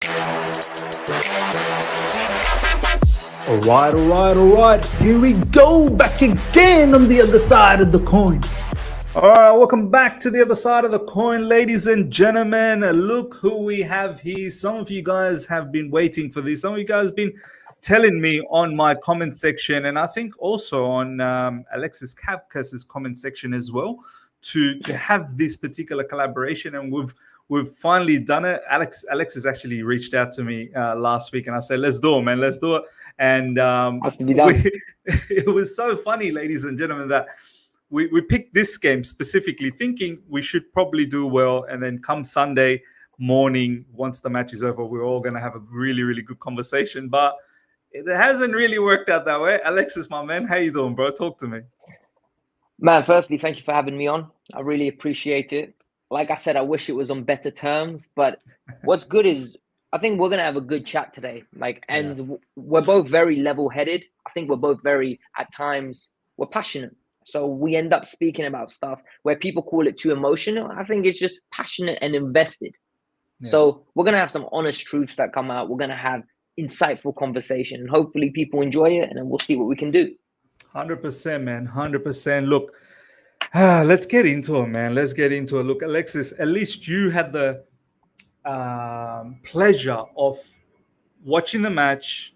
All right. Here we go, back again on the other side of the coin. All right, welcome back to the other side of the coin, ladies and gentlemen. Look who we have here. Some of you guys have been waiting for this. Some of you guys have been telling me on my comment section, and I think also on Alexis Kackas' comment section as well, to have this particular collaboration, and we've finally done it. Alexis actually reached out to me last week, and I said, "Let's do it, man. Let's do it." And has to be done. It was so funny, ladies and gentlemen, that we picked this game specifically thinking we should probably do well, and then come Sunday morning, once the match is over, we're all going to have a really, really good conversation. But it hasn't really worked out that way. Alexis, my man, how you doing, bro? Talk to me. Man, firstly, thank you for having me on. I really appreciate it. Like I said, I wish it was on better terms, but what's good is I think we're going to have a good chat today. We're both very level-headed. I think we're both very, at times, we're passionate. So we end up speaking about stuff where people call it too emotional. I think it's just passionate and invested. Yeah. So we're going to have some honest truths that come out. We're going to have insightful conversation, and hopefully people enjoy it, and then we'll see what we can do. 100%, man. 100%. Look, let's get into it, man. Let's get into it. Look, Alexis, at least you had the pleasure of watching the match,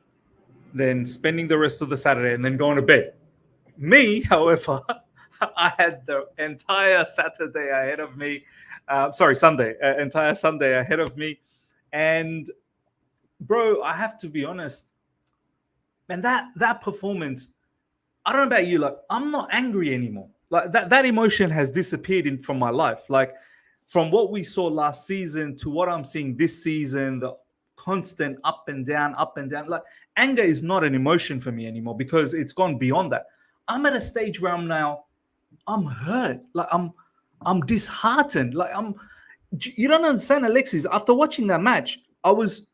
then spending the rest of the Saturday, and then going to bed. Me, however, I had the entire Saturday ahead of me. Sunday, entire Sunday ahead of me. And, bro, I have to be honest, man, that performance, I don't know about you, like, I'm not angry anymore. Like, that emotion has disappeared from my life. Like, from what we saw last season to what I'm seeing this season, the constant up and down. Like, anger is not an emotion for me anymore because it's gone beyond that. I'm at a stage where I'm hurt. Like, I'm disheartened. Like, you don't understand, Alexis. After watching that match, I was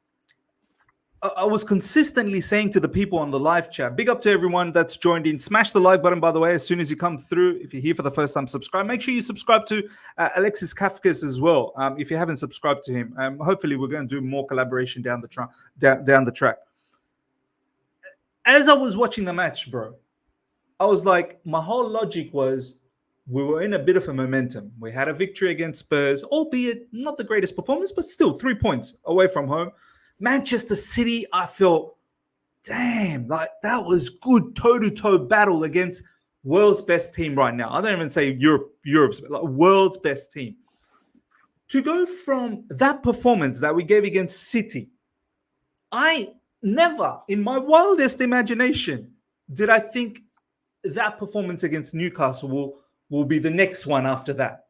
consistently saying to the people on the live chat, big up to everyone that's joined in. Smash the like button, by the way, as soon as you come through. If you're here for the first time, subscribe. Make sure you subscribe to Alexis Kackas as well, if you haven't subscribed to him. Hopefully, we're going to do more collaboration down the track. As I was watching the match, bro, I was like, my whole logic was we were in a bit of a momentum. We had a victory against Spurs, albeit not the greatest performance, but still 3 points away from home. Manchester City, I felt, damn, like that was good toe-to-toe battle against world's best team right now. I don't even say Europe's, like world's best team. To go from that performance that we gave against City, I never, in my wildest imagination, did I think that performance against Newcastle will be the next one after that.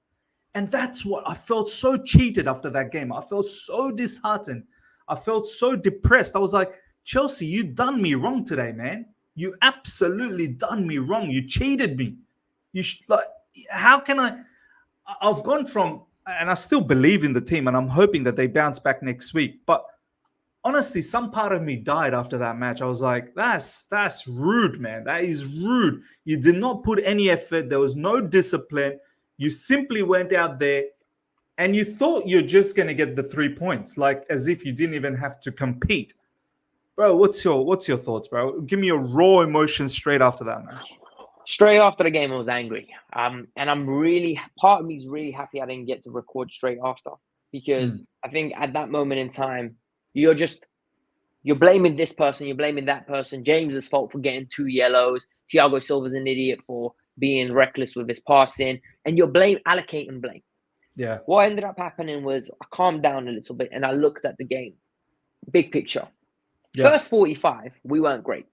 And that's what I felt so cheated after that game. I felt so disheartened. I felt so depressed. I was like, Chelsea, you done me wrong today, man. You absolutely done me wrong. You cheated me. How can I've gone from, and I still believe in the team, and I'm hoping that they bounce back next week. But honestly, some part of me died after that match. I was like, that's rude, man. That is rude. You did not put any effort. There was no discipline. You simply went out there and you thought you're just going to get the 3 points, like as if you didn't even have to compete. Bro, what's your thoughts, bro? Give me your raw emotions straight after that match. Straight after the game, I was angry. And part of me is really happy I didn't get to record straight after, because I think at that moment in time, you're blaming this person, you're blaming that person. James's fault for getting 2 yellows. Thiago Silva's an idiot for being reckless with his passing, and you're allocating blame. Yeah. What ended up happening was I calmed down a little bit and I looked at the game, big picture. Yeah. First 45, we weren't great.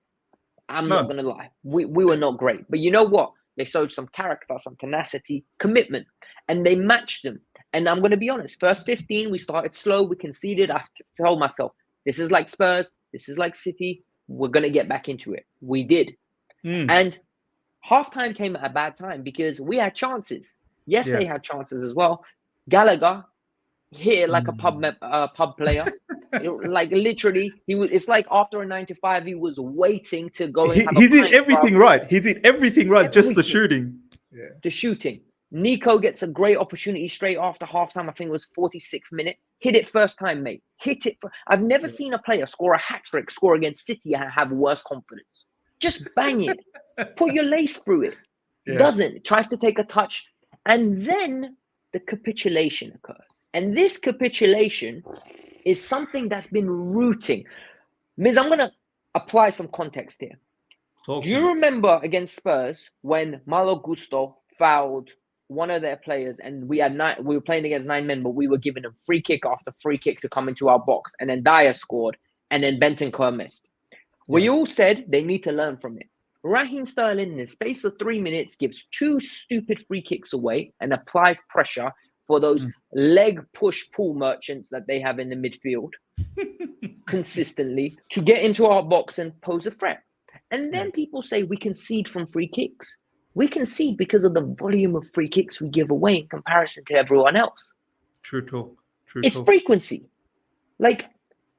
I'm not going to lie. We were not great. But you know what? They showed some character, some tenacity, commitment, and they matched them. And I'm going to be honest, first 15, we started slow. We conceded. I told myself, this is like Spurs. This is like City. We're going to get back into it. We did. And halftime came at a bad time because we had chances. Yes, they had chances as well. Gallagher hit it like a pub player. Like literally, it's like after a 9-to-5, he was waiting to go. He did everything right. He did everything right. Just the shooting. Yeah. The shooting. Nico gets a great opportunity straight after halftime. I think it was 46th minute. Hit it first time, mate. hit it. I've never seen a player score a hat-trick, score against City and have worse confidence. Just bang it. Put your lace through it. Yeah. Doesn't. Tries to take a touch. And then the capitulation occurs. And this capitulation is something that's been rooting. Miz, I'm going to apply some context here. Do you remember against Spurs when Malo Gusto fouled one of their players and we were playing against 9 men, but we were giving them free kick after free kick to come into our box, and then Dyer scored and then Bentancur missed? We all said they need to learn from it. Raheem Sterling, in the space of 3 minutes, gives 2 stupid free kicks away and applies pressure for those leg push-pull merchants that they have in the midfield consistently to get into our box and pose a threat. And then people say we concede from free kicks. We concede because of the volume of free kicks we give away in comparison to everyone else. True talk. It's frequency. Like,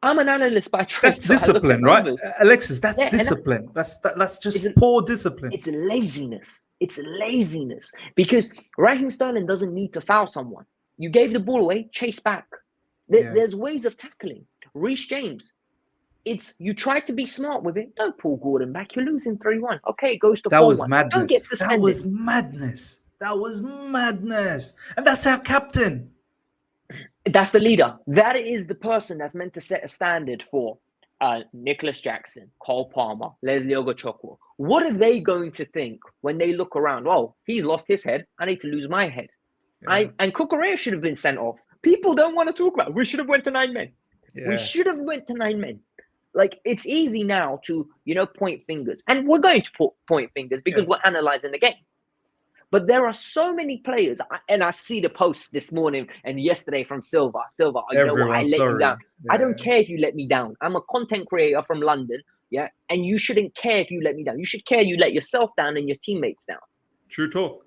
I'm an analyst by trade. That's discipline, right? Alexis, that's discipline. That's just poor discipline. It's laziness. It's laziness. Because Raheem Sterling doesn't need to foul someone. You gave the ball away, chase back. There's ways of tackling. Reece James, you try to be smart with it. Don't pull Gordon back. You're losing 3-1. Okay, it goes to 4-1. That was madness. Don't get suspended. That was madness. And that's our captain. That's the leader. That is the person that's meant to set a standard for Nicholas Jackson, Cole Palmer, Leslie Ogochukwu. What are they going to think when they look around? Oh, he's lost his head. I need to lose my head. Yeah. And Cucurella should have been sent off. People don't want to talk about it. We should have went to 9 men. Yeah. We should have went to 9 men. Like, it's easy now to, point fingers. And we're going to point fingers because we're analyzing the game. But there are so many players, and I see the posts this morning and yesterday from Silva. Silva, I let you down. Yeah. I don't care if you let me down. I'm a content creator from London, and you shouldn't care if you let me down. You should care you let yourself down and your teammates down. True talk.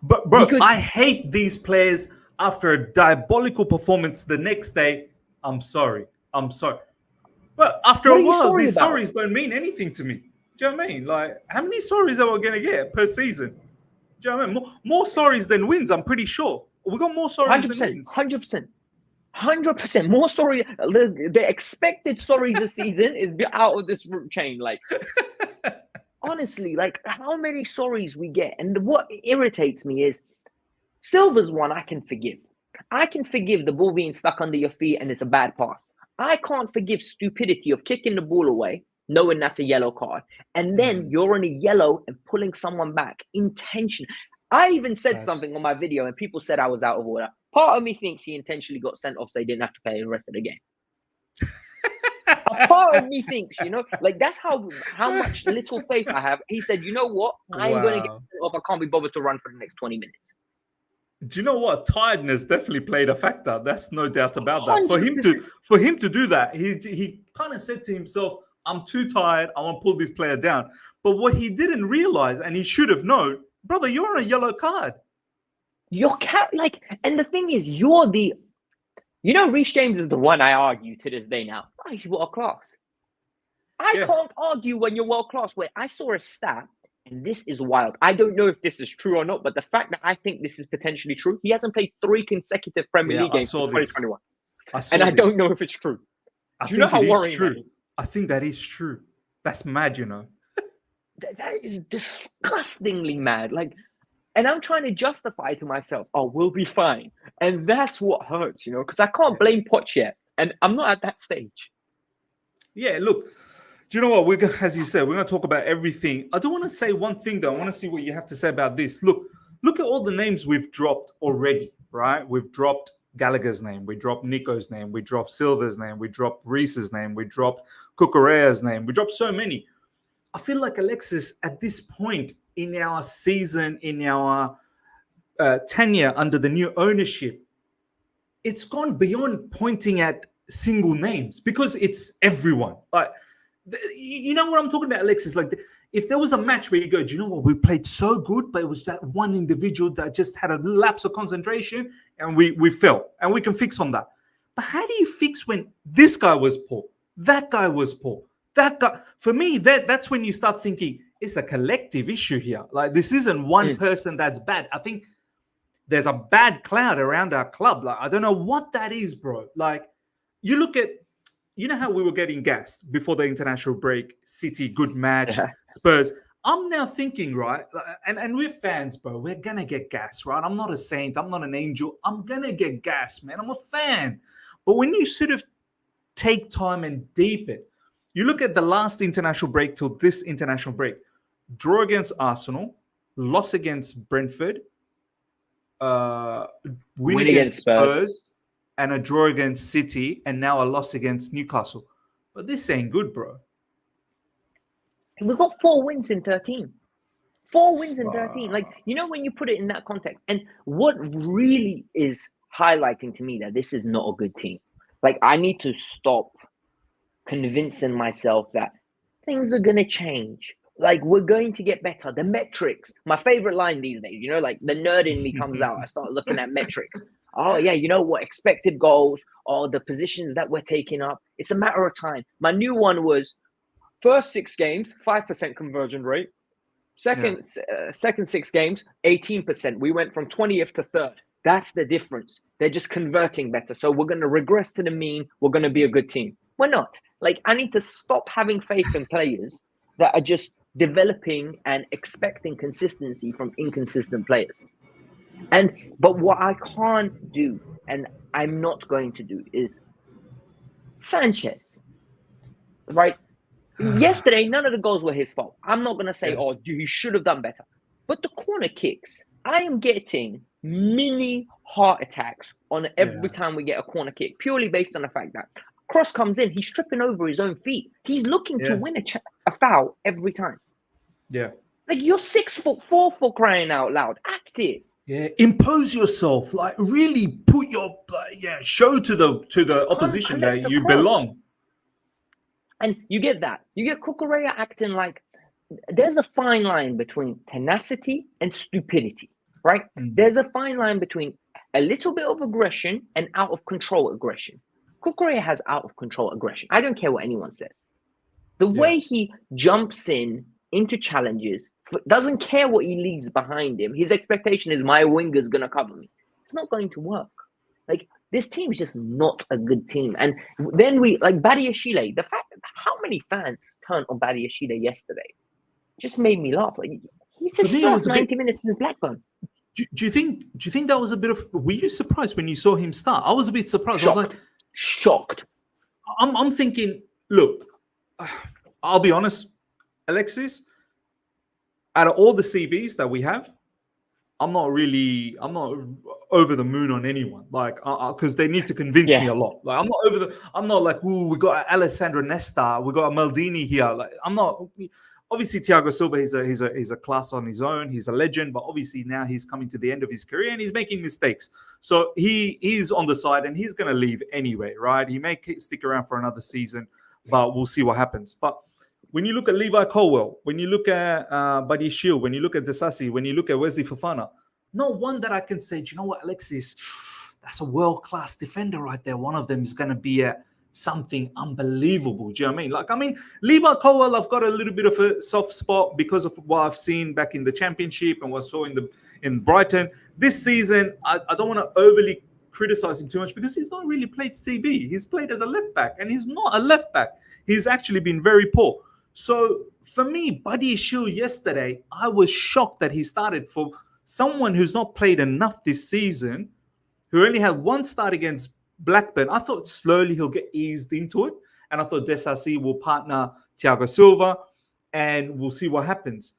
But, bro, because I hate these players after a diabolical performance the next day. I'm sorry. But after a while, these sorries don't mean anything to me. Do you know what I mean? Like, how many sorries are we going to get per season? Do you know what I mean? More sorries than wins, I'm pretty sure. We got more sorries than wins. 100%. More sorry. The expected sorries this season is out of this chain. Like, honestly, like, how many sorries we get? And what irritates me is Silva's one I can forgive. I can forgive the ball being stuck under your feet and it's a bad pass. I can't forgive stupidity of kicking the ball away, knowing that's a yellow card. And then you're on a yellow and pulling someone back. Intention. I even said something on my video and people said I was out of order. Part of me thinks he intentionally got sent off so he didn't have to play the rest of the game. A part of me thinks, like, that's how much little faith I have. He said, you know what? I'm going to get sent off. I can't be bothered to run for the next 20 minutes. Do you know what? Tiredness definitely played a factor. That's no doubt about that. 100%. For him to do that, he kind of said to himself, I'm too tired. I want to pull this player down. But what he didn't realize, and he should have known, brother, you're on a yellow card. And the thing is, Reece James is the one I argue to this day now. Oh, he's world class. I can't argue when you're world class. Wait, I saw a stat, and this is wild. I don't know if this is true or not, but the fact that I think this is potentially true, he hasn't played 3 consecutive Premier League games since 2021. I don't know if it's true. Do you know how worrying that is? I think that is true. That's mad, That is disgustingly mad. Like, and I'm trying to justify to myself, oh, we'll be fine. And that's what hurts, because I can't blame Poch yet. And I'm not at that stage. Yeah, look, do you know what? As you said, we're going to talk about everything. I don't want to say one thing, though. I want to see what you have to say about this. Look at all the names we've dropped already, right? We've dropped Gallagher's name. We dropped Nico's name. We dropped Silva's name. We dropped Reese's name. We dropped Cucurella's name. We dropped so many. I feel like, Alexis, at this point in our season, in our tenure under the new ownership, it's gone beyond pointing at single names because it's everyone. Like, you know what I'm talking about, Alexis? Like, if there was a match where you go, do you know what? We played so good, but it was that one individual that just had a lapse of concentration and we fell. And we can fix on that. But how do you fix when this guy was poor? That guy was poor. That guy, for me, that's when you start thinking it's a collective issue here. Like, this isn't one person that's bad. I think there's a bad cloud around our club. Like, I don't know what that is, bro. Like, you look at, you know how we were getting gassed before the international break, City, good match, Spurs. I'm now thinking, right, and we're fans, bro. We're going to get gassed, right? I'm not a saint. I'm not an angel. I'm going to get gassed, man. I'm a fan. But when you sort of take time and deep it, you look at the last international break till this international break, draw against Arsenal, loss against Brentford, win against Spurs, and a draw against City, and now a loss against Newcastle. But this ain't good, bro. We've got 4 wins in 13. 4 wins in 13. Like, you know, when you put it in that context, and what really is highlighting to me that this is not a good team. Like, I need to stop convincing myself that things are going to change. Like, we're going to get better. The metrics, my favorite line these days, you know, like the nerd in me comes out. I start looking at metrics. Oh, yeah, you know what? Expected goals or the positions that we're taking up. It's a matter of time. My new one was first 6 games, 5% conversion rate. Second 6 games, 18%. We went from 20th to 3rd. That's the difference. They're just converting better. So we're going to regress to the mean. We're going to be a good team. We're not. Like, I need to stop having faith in players that are just developing and expecting consistency from inconsistent players. But what I can't do, and I'm not going to do, is Sanchez, right? Yesterday, none of the goals were his fault. I'm not going to say, he should have done better. But the corner kicks, I am getting mini heart attacks on every time we get a corner kick, purely based on the fact that cross comes in, he's tripping over his own feet. He's looking to win a foul every time. Yeah. Like, you're 6'4" for crying out loud. Act it. Yeah, impose yourself. Like, really put your show to the opposition that you belong. And you get that. You get Cucurella acting like there's a fine line between tenacity and stupidity, right? Mm-hmm. There's a fine line between a little bit of aggression and out of control aggression. Cucurella has out of control aggression. I don't care what anyone says. The way he jumps into challenges, doesn't care what he leaves behind him. His expectation is my winger's going to cover me. It's not going to work. Like, this team is just not a good team. And then Badiashile, the fact that how many fans turned on Badiashile yesterday just made me laugh. Like, he's his first 90 minutes since Blackburn. Do you think that was a bit of? Were you surprised when you saw him start? I was a bit surprised. Shocked. I was like, shocked. I'm thinking, look, I'll be honest, Alexis, out of all the CBs that we have, I'm not over the moon on anyone, like, because they need to convince me a lot. Like, I'm not like, ooh, we got Alessandro Nesta, we got a Maldini here. Like, I'm not. Obviously, Thiago Silva, he's a class on his own. He's a legend, but obviously now he's coming to the end of his career and he's making mistakes. So he's on the side and he's going to leave anyway, right? He may stick around for another season, but we'll see what happens. But when you look at Levi Colwill, when you look at Buddy Shield, when you look at Desassi, when you look at Wesley Fofana, not one that I can say, do you know what, Alexis, that's a world-class defender right there. One of them is going to be something unbelievable. Do you know what I mean? Levi Colwill, I've got a little bit of a soft spot because of what I've seen back in the Championship and what I saw in Brighton. This season, I don't want to overly criticize him too much because he's not really played CB. He's played as a left-back, and he's not a left-back. He's actually been very poor. So for me, Buddy Shield yesterday, I was shocked that he started for someone who's not played enough this season, who only had one start against Blackburn. I thought slowly he'll get eased into it. And I thought Desassi will partner Thiago Silva and we'll see what happens.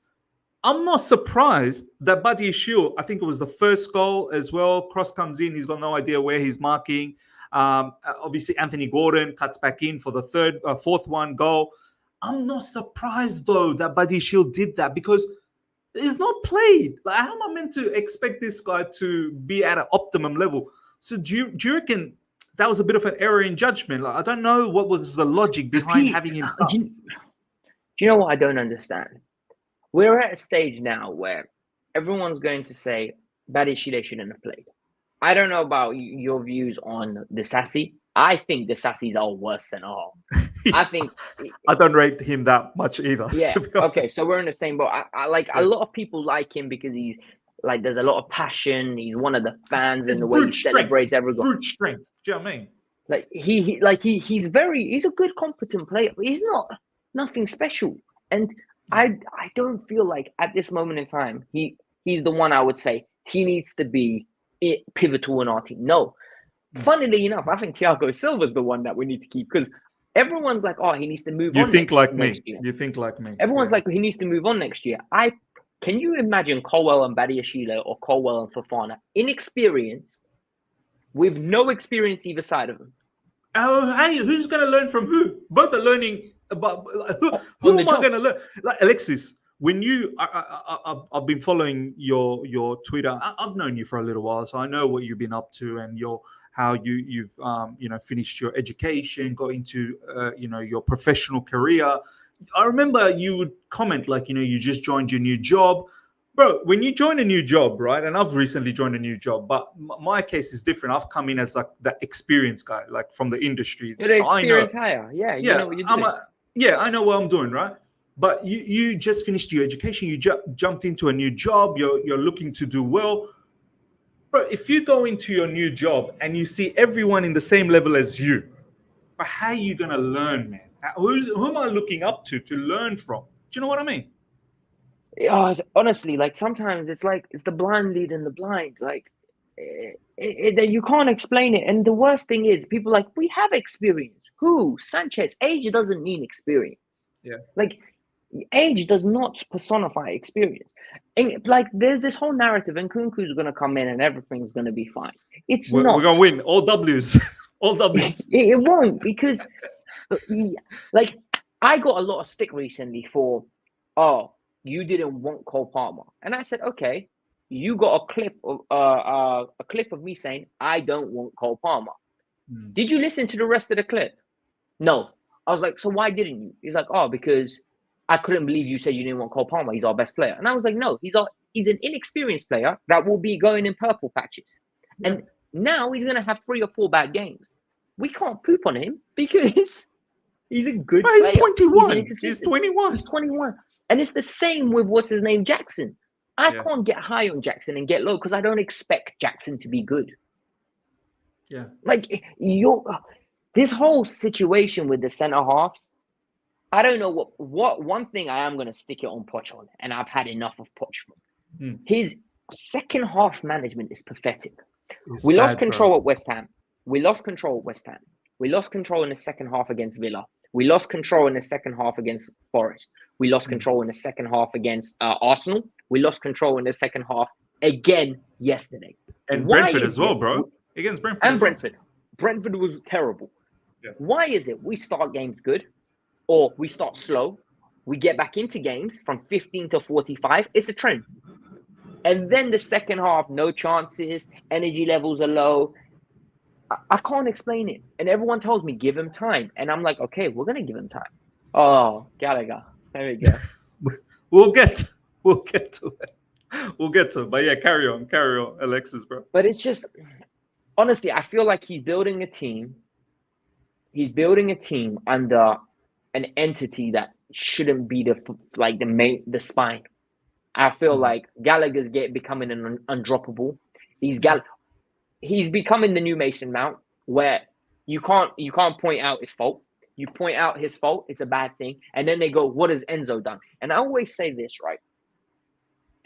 I'm not surprised that Buddy Shield, I think it was the first goal as well. Cross comes in. He's got no idea where he's marking. Obviously, Anthony Gordon cuts back in for the fourth one goal. I'm not surprised, though, that Buddy Shield did that because he's not played. Like, how am I meant to expect this guy to be at an optimum level? So do you reckon that was a bit of an error in judgment? Like, I don't know what was the logic behind having him start. Do you know what I don't understand? We're at a stage now where everyone's going to say Badiashile shouldn't have played. I don't know about your views on Desassi. I think Desassi's our worst centre half. I think I don't rate him that much either. Yeah. Okay, so we're in the same boat. I like a lot of people like him because he's like there's a lot of passion. He's one of the fans in the way he celebrates every goal. Brute strength. Do you know what I mean? Like he's a good, competent player, but he's nothing special. And I don't feel like at this moment in time he's the one I would say he needs to be pivotal in our team. No, funnily enough, I think Thiago Silva's the one that we need to keep, because everyone's like, oh, he needs to move on. You think like me. Next year. You think like me. Everyone's like, he needs to move on next year. Can you imagine Colwell and Badiashile or Colwell and Fofana, inexperienced, with no experience either side of them? Oh, hey, who's going to learn from who? Both are learning about who am I going to learn? Like Alexis, when I've been following your Twitter. I've known you for a little while, so I know what you've been up to and how you've finished your education, got into your professional career. I remember you would comment like, you just joined your new job. Bro, when you join a new job, right? And I've recently joined a new job, but my case is different. I've come in as like the experienced guy, like from the industry. You're the experienced hire. Yeah, you know what you're doing. I know what I'm doing, right? But you just finished your education. You jumped into a new job. You're looking to do well. Bro, if you go into your new job and you see everyone in the same level as you, but how are you going to learn, man? Who am I looking up to learn from? Do you know what I mean? Honestly, like sometimes it's the blind leading the blind. Like you can't explain it. And the worst thing is, people like, we have experience. Who? Sanchez. Age doesn't mean experience. Yeah. Like age does not personify experience. And like there's this whole narrative, and Kunku's going to come in and everything's going to be fine. We're going to win all W's. All W's. It won't, because like I got a lot of stick recently for, you didn't want Cole Palmer, and I said, okay, you got a clip of me saying I don't want Cole Palmer. Did you listen to the rest of the clip? No. I was like, so why didn't you? He's like, because I couldn't believe you said you didn't want Cole Palmer. He's our best player. And I was like, no, he's an inexperienced player that will be going in purple patches. Yeah. And now he's going to have 3 or 4 bad games. We can't poop on him because he's a good player. He's 21. He's 21. He's 21. And it's the same with what's his name, Jackson. I can't get high on Jackson and get low because I don't expect Jackson to be good. Yeah. Like this whole situation with the centre halves, I don't know what one thing I am going to stick it on Poch on, and I've had enough of Poch. His second half management is pathetic. We lost control at West Ham. We lost control at West Ham. We lost control in the second half against Villa. We lost control in the second half against Forest. We lost control in the second half against Arsenal. We lost control in the second half again yesterday. And Brentford as well, bro. Against Brentford. And Brentford. Brentford was terrible. Yeah. Why is it we start games good or we start slow? We get back into games from 15 to 45. It's a trend. And then the second half, no chances. Energy levels are low. I can't explain it. And everyone tells me, give him time. And I'm like, okay, we're going to give him time. Oh, Gallagher. There we go. We'll get to it. We'll get to it. But yeah, carry on, Alexis, bro. But it's just, honestly, I feel like he's building a team. He's building a team under an entity that shouldn't be the spine. I feel like Gallagher's becoming an undroppable. He's becoming the new Mason Mount, where you can't point out his fault. You point out his fault, it's a bad thing. And then they go, what has Enzo done? And I always say this, right?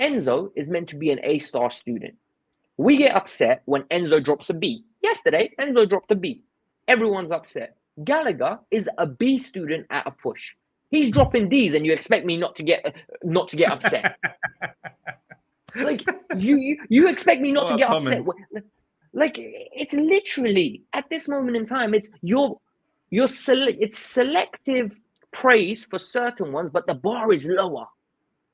Enzo is meant to be an A-star student. We get upset when Enzo drops a B. Yesterday, Enzo dropped a B. Everyone's upset. Gallagher is a B student at a push. He's dropping D's, and you expect me not to get upset. Like you expect me not to get upset. Like it's literally at this moment in time, it's it's selective praise for certain ones, but the bar is lower.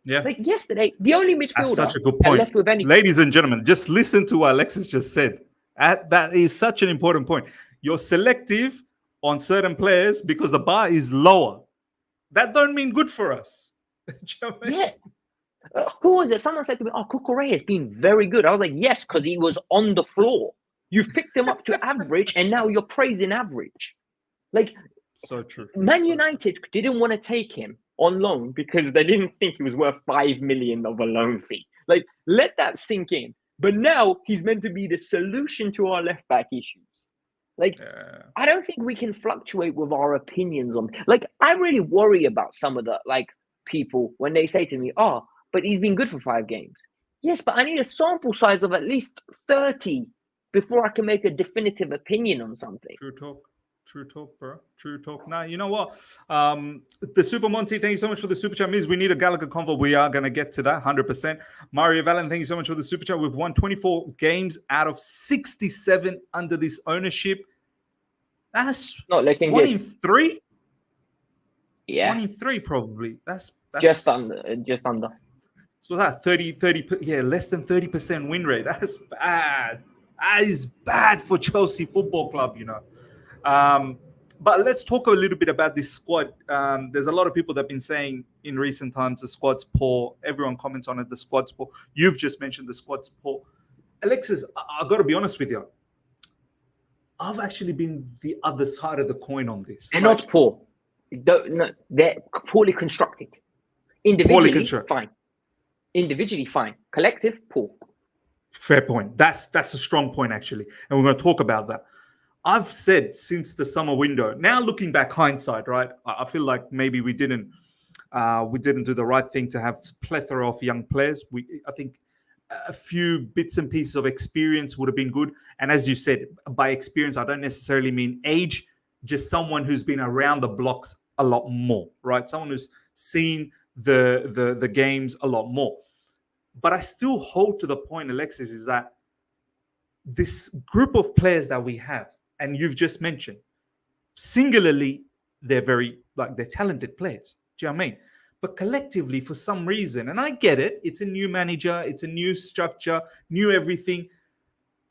Yeah. Like yesterday, the only midfielder That's such a good point. Left with any. Ladies and gentlemen, just listen to what Alexis just said. That is such an important point. You're selective on certain players because the bar is lower. That don't mean good for us. You know what I mean? Yeah. Who was it? Someone said to me, Cucurella has been very good. I was like, yes, because he was on the floor. You've picked him up to average, and now you're praising average. Like, so true. Man United didn't want to take him on loan because they didn't think he was worth 5 million of a loan fee. Like, let that sink in. But now he's meant to be the solution to our left back issues. Like, I don't think we can fluctuate with our opinions on. Like, I really worry about some of the people when they say to me, "Oh, but he's been good for 5 games." Yes, but I need a sample size of at least 30 before I can make a definitive opinion on something. True talk, bro. True talk. Now, you know what? The Super Monty, thank you so much for the super chat. Means we need a Gallagher convo. We are going to get to that 100%. Mario Valen, thank you so much for the super chat. We've won 24 games out of 67 under this ownership. That's not looking 1 good. in 3? Yeah. 1 in 3, probably. That's just under. So that 30, yeah, less than 30% win rate. That's bad. That is bad for Chelsea Football Club, you know. But let's talk a little bit about this squad. There's a lot of people that have been saying in recent times the squad's poor. Everyone comments on it, the squad's poor. You've just mentioned the squad's poor. Alexis, I've got to be honest with you. I've actually been the other side of the coin on this. They're not poor. No, they're poorly constructed. Individually, fine. Individually, fine. Collective, poor. Fair point. That's a strong point, actually. And we're going to talk about that. I've said since the summer window, now looking back, hindsight, right? I feel like maybe we didn't do the right thing to have plethora of young players. I think a few bits and pieces of experience would have been good. And as you said, by experience, I don't necessarily mean age, just someone who's been around the blocks a lot more, right? Someone who's seen the games a lot more. But I still hold to the point, Alexis, is that this group of players that we have, and you've just mentioned, singularly, they're they're talented players. Do you know what I mean? But collectively, for some reason, and I get it, it's a new manager, it's a new structure, new everything.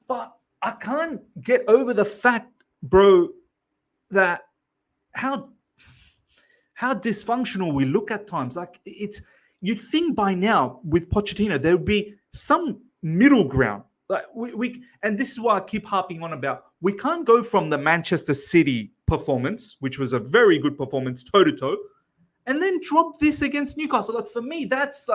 But I can't get over the fact, bro, that how dysfunctional we look at times. Like, you'd think by now with Pochettino there would be some middle ground. Like and this is why I keep harping on about, we can't go from the Manchester City performance, which was a very good performance toe to toe, and then drop this against Newcastle. Like, for me, that's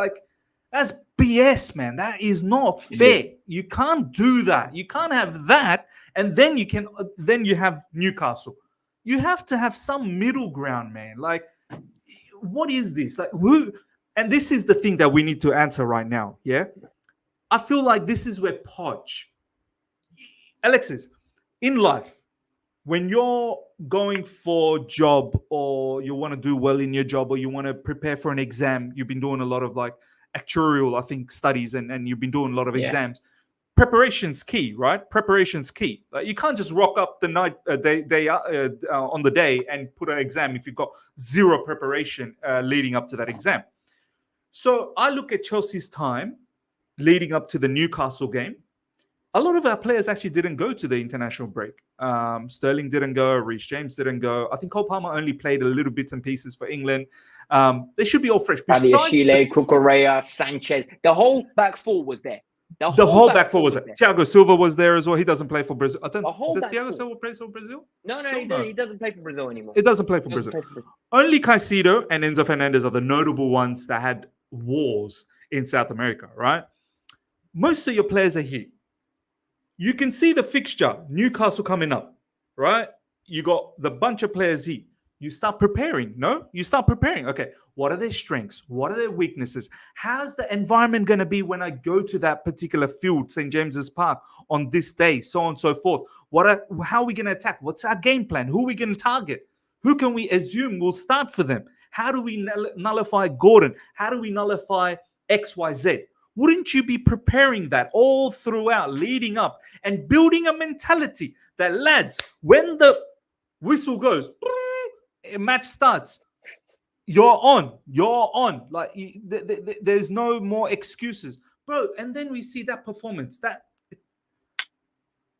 BS, man. That is not fair. You can't do that. You can't have that, and then you have Newcastle. You have to have some middle ground, man. Like, what is this? Like, who? And this is the thing that we need to answer right now. Yeah, I feel like this is where Alexis, in life, when you're going for a job, or you want to do well in your job, or you want to prepare for an exam, you've been doing a lot of actuarial, I think, studies, and you've been doing a lot of exams. Preparation's key, right? Preparation's key. Like, you can't just rock up the night on the day and put an exam if you've got zero preparation leading up to that exam. So I look at Chelsea's time leading up to the Newcastle game. A lot of our players actually didn't go to the international break. Sterling didn't go. Reece James didn't go. I think Cole Palmer only played a little bits and pieces for England. They should be all fresh. Chile, Cucurella, Sanchez. The whole back four was there. The whole back four was there. Thiago Silva was there as well. He doesn't play for Brazil. Does Thiago Silva play for Brazil? No, he doesn't play for Brazil anymore. It doesn't play for Brazil. Only Caicedo and Enzo Fernandez are the notable ones that had wars in South America, right? Most of your players are here. You can see the fixture, Newcastle coming up, right? You got the bunch of players here. You start preparing, no? You start preparing. Okay, what are their strengths? What are their weaknesses? How's the environment going to be when I go to that particular field, St. James's Park, on this day, so on and so forth? How are we going to attack? What's our game plan? Who are we going to target? Who can we assume will start for them? How do we nullify Gordon? How do we nullify XYZ? Wouldn't you be preparing that all throughout, leading up, and building a mentality that, lads, when the whistle goes, a match starts, you're on. Like, there's no more excuses, bro. And then we see that performance.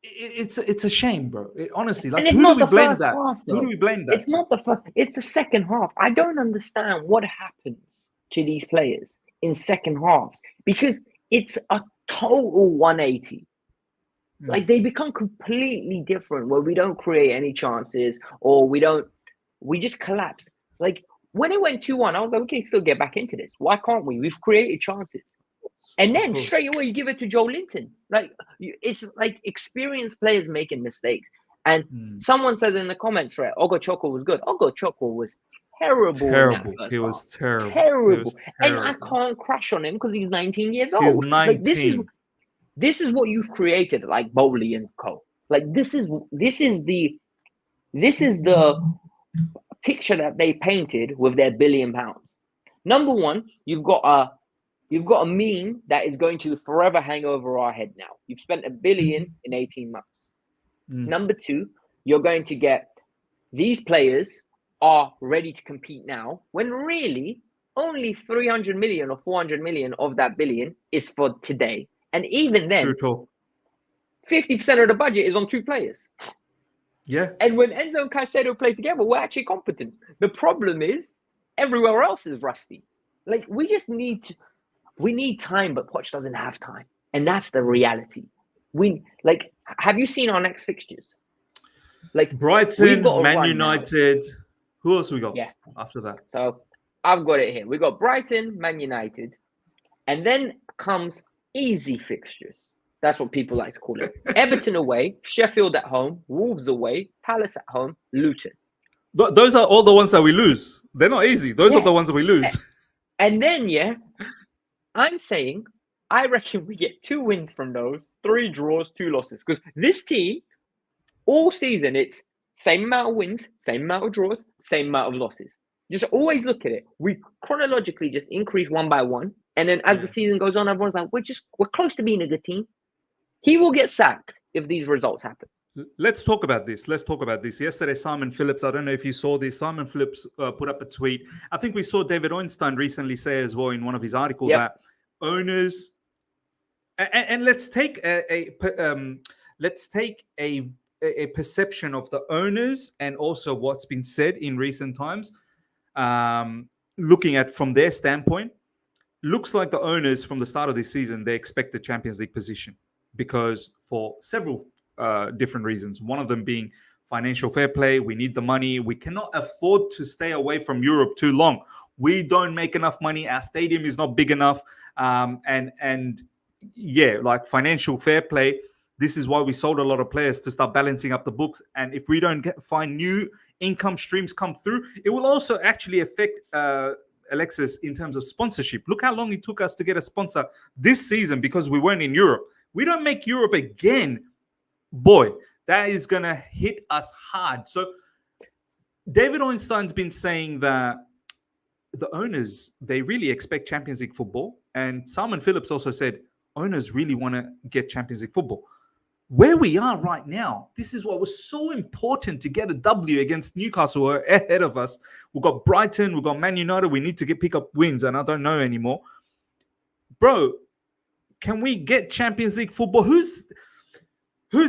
It's a shame, bro. Honestly, like, who do we blame that? Who do we blame that? It's not the first. It's the second half. I don't understand what happens to these players in second halves, because it's a total 180. Like, they become completely different, where we don't create any chances, or we just collapse. Like, when it went 2-1, I was like, we can still get back into this. Why can't we? We've created chances. And then straight away you give it to Joe Linton. Like, it's like experienced players making mistakes. And someone said in the comments, right, Ogochukwu was good. Ogochukwu was terrible. He was terrible. Terrible. And I can't crash on him because he's 19 years old. He's 19. Like, this is what you've created, like Bowley and co. Like this is the picture that they painted with their £1 billion. Number one, you've got a meme that is going to forever hang over our head now. You've spent $1 billion in 18 months. Number two, you're going to get these players are ready to compete now, when really only 300 million or 400 million of that billion is for today. And even then, 50% of the budget is on 2 players. Yeah. And when Enzo and Caicedo play together, we're actually competent. The problem is everywhere else is rusty. Like, we need time, but Poch doesn't have time. And that's the reality. Have you seen our next fixtures? Like Brighton, Man United. Who else we got after that? So I've got it here. We got Brighton, Man United, and then comes easy fixtures. That's what people like to call it. Everton away, Sheffield at home, Wolves away, Palace at home, Luton. But those are all the ones that we lose. They're not easy. Those are the ones that we lose. And then, I'm saying, I reckon we get 2 wins from those, 3 draws, 2 losses. Because this team, all season, it's same amount of wins, same amount of draws, same amount of losses. Just always look at it. We chronologically just increase one by one. And then as the season goes on, everyone's like, we're close to being a good team. He will get sacked if these results happen. Let's talk about this. Yesterday, Simon Phillips, I don't know if you saw this, Simon Phillips put up a tweet. I think we saw David Ornstein recently say as well in one of his articles that owners, and let's take a perception of the owners and also what's been said in recent times, looking at from their standpoint. Looks like the owners from the start of this season, they expect the Champions League position because for several different reasons. One of them being financial fair play. We need the money. We cannot afford to stay away from Europe too long. We don't make enough money. Our stadium is not big enough. Like financial fair play. This is why we sold a lot of players to start balancing up the books. And if we don't find new income streams come through, it will also actually affect Alexis in terms of sponsorship. Look how long it took us to get a sponsor this season because we weren't in Europe. We don't make Europe again. Boy, that is going to hit us hard. So David Ornstein's been saying that the owners, they really expect Champions League football. And Simon Phillips also said owners really want to get Champions League football. Where we are right now, this is what was so important to get a W against Newcastle ahead of us. We've got Brighton, we've got Man United. We need to pick up wins, and I don't know anymore. Bro, can we get Champions League football? Who's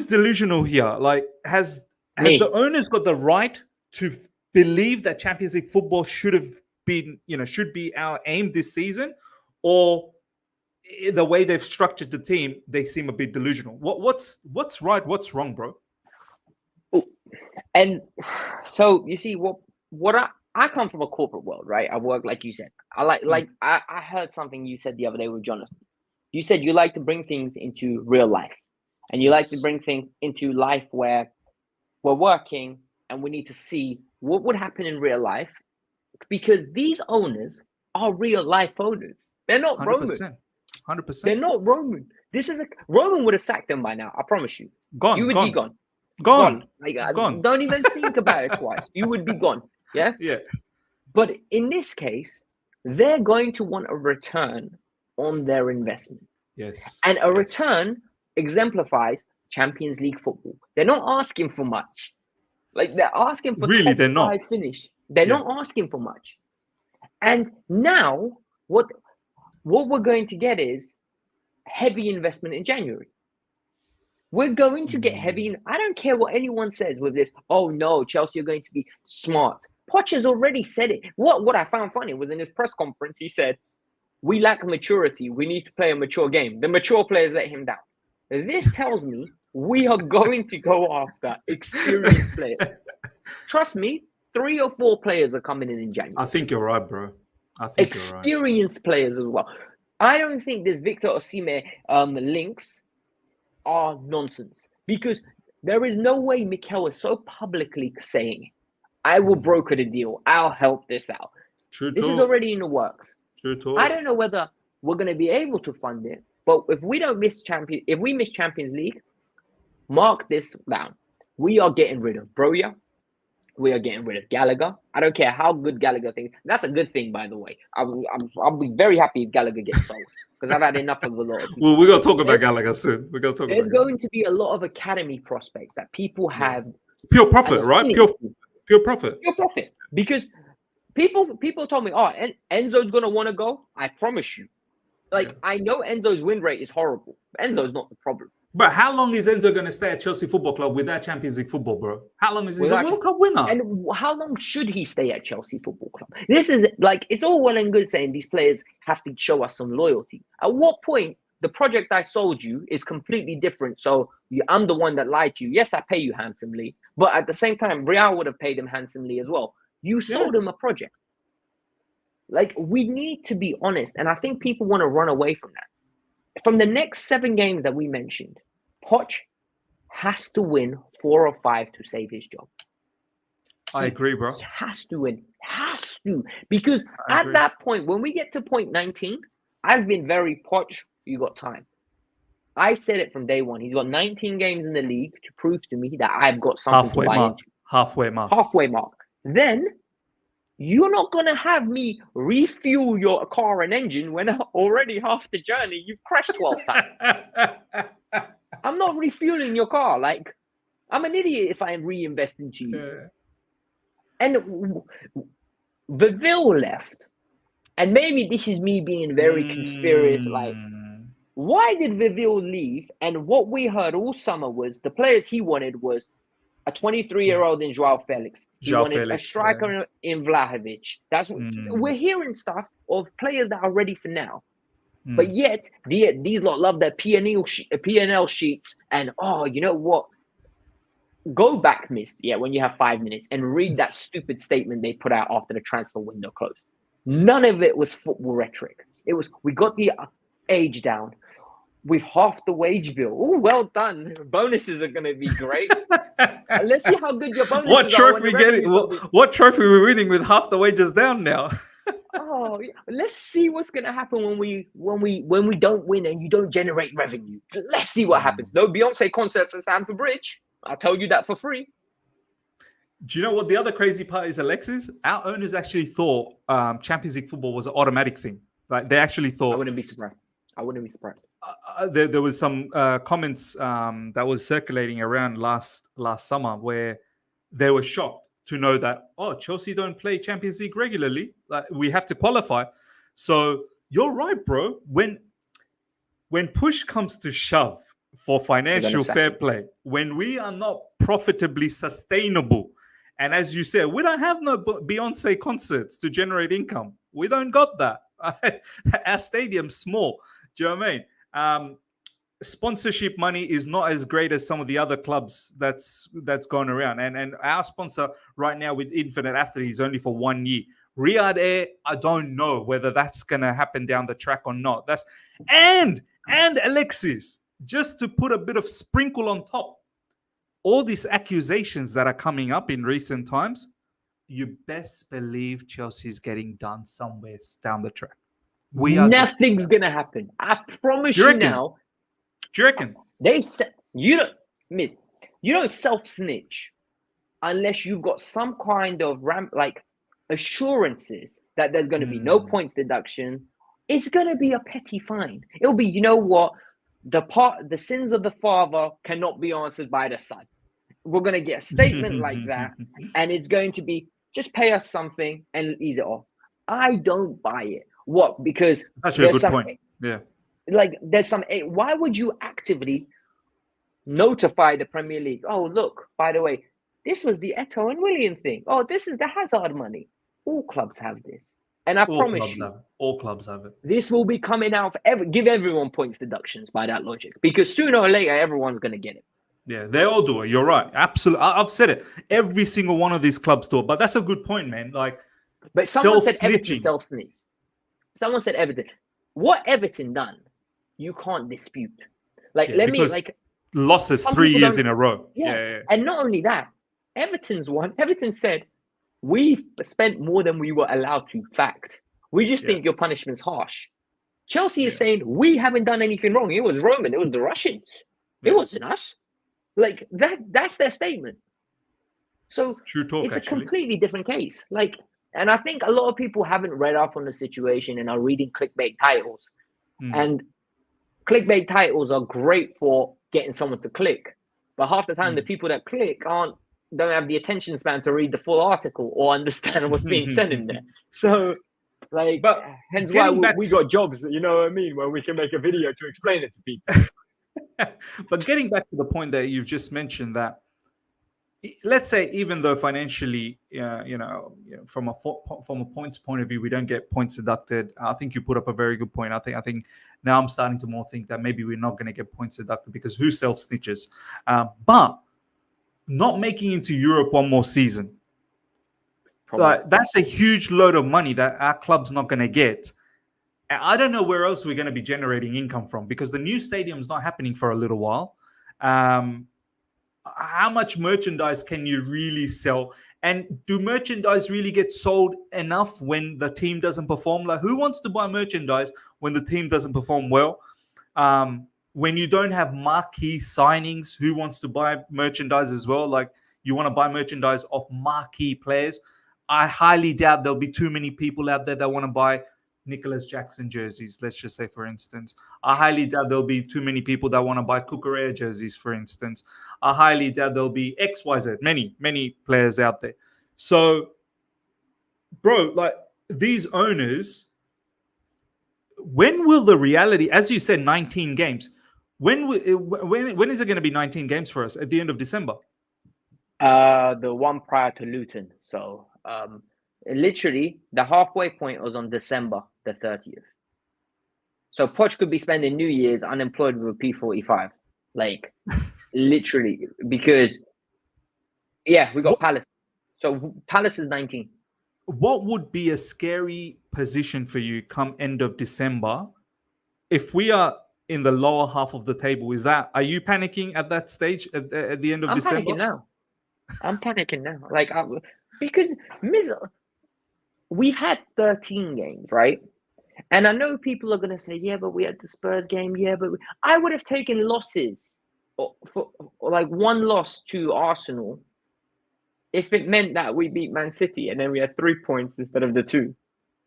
delusional here? Like, has the owners got the right to believe that Champions League football should be our aim this season? Or the way they've structured the team, they seem a bit delusional. What's right? What's wrong, bro? And so you see, what I come from a corporate world, right? I work, like you said. I heard something you said the other day with Jonathan. You said you like to bring things into real life, and you like to bring things into life where we're working and we need to see what would happen in real life, because these owners are real life owners. They're not 100%. Roman. 100%. They're not Roman. Roman would have sacked them by now. I promise you. Gone. You would be gone. Gone. Gone. Don't even think about it twice. You would be gone. Yeah? Yeah. But in this case, they're going to want a return on their investment. Yes. And a return exemplifies Champions League football. They're not asking for much. Like, they're asking for really, they're not. Finish. They're not asking for much. And now, what we're going to get is heavy investment in January. We're going to get heavy. I don't care what anyone says with this. Oh no, Chelsea are going to be smart. Poch has already said it. What I found funny was in his press conference, he said, we lack maturity. We need to play a mature game. The mature players let him down. This tells me we are going to go after experienced players. Trust me, 3 or 4 players are coming in January. I think you're right, bro. I think experienced players as well. I don't think this Victor Osimhen links are nonsense, because There is no way Mikel is so publicly saying, I will broker the deal. I'll help this out. True This is talk. already in the works. True talk. I don't know whether we're going to be able to fund it, but if we miss Champions League, mark this down. We are getting rid of Broja. We are getting rid of Gallagher. I don't care how good Gallagher thinks. That's a good thing, by the way. I'll be very happy if Gallagher gets sold because I've had enough of a lot of people. Well, we're going to talk about Gallagher soon. We're going to talk There's about going to be a lot of academy prospects that people have. Pure profit, right? Pure profit. Pure profit. Because people told me, oh, Enzo's going to want to go. I promise you. I know Enzo's win rate is horrible. Enzo's not the problem. But how long is Enzo going to stay at Chelsea Football Club without Champions League football, bro? How long is he a World Cup winner? And how long should he stay at Chelsea Football Club? This is it's all well and good saying these players have to show us some loyalty. At what point the project I sold you is completely different? So I'm the one that lied to you. Yes, I pay you handsomely, but at the same time, Real would have paid him handsomely as well. You sold him a project. We need to be honest, and I think people want to run away from that. From the next 7 games that we mentioned, Poch has to win 4 or 5 to save his job. I agree, bro. He has to win. Has to. Because at that point, when we get to point 19, I've been very Poch, you got time. I said it from day one. He's got 19 games in the league to prove to me that I've got something to buy into. Halfway mark. Then you're not going to have me refuel your car and engine when already half the journey you've crashed 12 times. I'm not refueling your car. I'm an idiot if I reinvest into you. Yeah. And Viville left. And maybe this is me being very conspiracy. Why did Viville leave? And what we heard all summer was the players he wanted was a 23-year-old in Joao Felix. He wanted a striker in Vlahovic. We're hearing stuff of players that are ready for now. But yet, these lot love their P&L sheets. And, you know what? Go back, when you have 5 minutes and read that stupid statement they put out after the transfer window closed. None of it was football rhetoric. It was, we got the age down with half the wage bill. Oh, well done. Bonuses are going to be great. Let's see how good your bonuses are. What trophy we're winning with half the wages down now? Let's see what's going to happen when we don't win and you don't generate revenue. Let's see what happens. No Beyonce concerts at Stamford Bridge. I'll tell you that for free. Do you know what the other crazy part is, Alexis? Our owners actually thought Champions League football was an automatic thing. They actually thought. I wouldn't be surprised. There was some comments that was circulating around last summer where they were shocked to know that, Chelsea don't play Champions League regularly. We have to qualify. So you're right, bro. When push comes to shove for financial fair play, when we are not profitably sustainable, and as you said, we don't have no Beyonce concerts to generate income. We don't got that. Our stadium's small. Do you know what I mean? Sponsorship money is not as great as some of the other clubs that's gone around. And our sponsor right now with Infinite Athlete is only for 1 year. Riyadh Air, I don't know whether that's going to happen down the track or not. And Alexis, just to put a bit of sprinkle on top, all these accusations that are coming up in recent times, you best believe Chelsea's getting done somewhere down the track. Nothing's going to happen. I promise you now. Do you reckon? You don't self-snitch unless you've got some kind of assurances that there's going to be no points deduction. It's going to be a petty fine. It'll be, you know what? The sins of the father cannot be answered by the son. We're going to get a statement like that, and it's going to be just pay us something and ease it off. I don't buy it. What? Because that's a good point. Yeah. There's some. Why would you actively notify the Premier League? Oh, look, by the way, this was the Eto'o and Willian thing. Oh, this is the Hazard money. All clubs have this. And I promise you, all clubs have it. This will be coming out give everyone points deductions by that logic. Because sooner or later, everyone's going to get it. Yeah, they all do it. You're right. Absolutely. I've said it. Every single one of these clubs do it. But that's a good point, man. But someone said Everton self-snitch. Someone said Everton. What Everton done, you can't dispute. losses 3 years in a row. Yeah. And not only that, Everton's won. Everton said, we spent more than we were allowed to. Fact. We just think your punishment's harsh. Chelsea is saying, we haven't done anything wrong. It was Roman. It was the Russians. It wasn't us. Like, that's their statement. So true talk, it's actually. A completely different case. Like, and I think a lot of people haven't read up on the situation and are reading clickbait titles. And clickbait titles are great for getting someone to click. But half the time, the people that click don't have the attention span to read the full article or understand what's being said in there. So, like, but hence why we got jobs, you know what I mean, where we can make a video to explain it to people. But getting back to the point that you've just mentioned, that let's say, even though financially, from a points point of view, we don't get points deducted. I think you put up a very good point. I think now I'm starting to more think that maybe we're not going to get points deducted because who self snitches? But not making into Europe one more season, that's a huge load of money that our club's not going to get. I don't know where else we're going to be generating income from, because the new stadium's not happening for a little while. How much merchandise can you really sell? And do merchandise really get sold enough when the team doesn't perform? Like, who wants to buy merchandise when the team doesn't perform well? When you don't have marquee signings, who wants to buy merchandise as well? Like, you want to buy merchandise of marquee players. I highly doubt there'll be too many people out there that want to buy Nicholas Jackson jerseys, let's just say, for instance. I highly doubt there'll be too many people that want to buy Cucurella jerseys, for instance. I highly doubt there'll be XYZ, many players out there. So, bro, like, these owners, when will the reality, as you said, 19 games, when is it going to be 19 games for us? At the end of December? The one prior to Luton. So, literally, the halfway point was on December the 30th. So Poch could be spending New Year's unemployed with a P45. Like, literally, because, we got Palace. So Palace is 19. What would be a scary position for you come end of December if we are in the lower half of the table? Are you panicking at that stage at the end of December? I'm panicking now. Like, because we've had 13 games, right? And I know people are going to say, but we had the Spurs game. But I would have taken losses, for like one loss to Arsenal, if it meant that we beat Man City and then we had 3 points instead of the 2.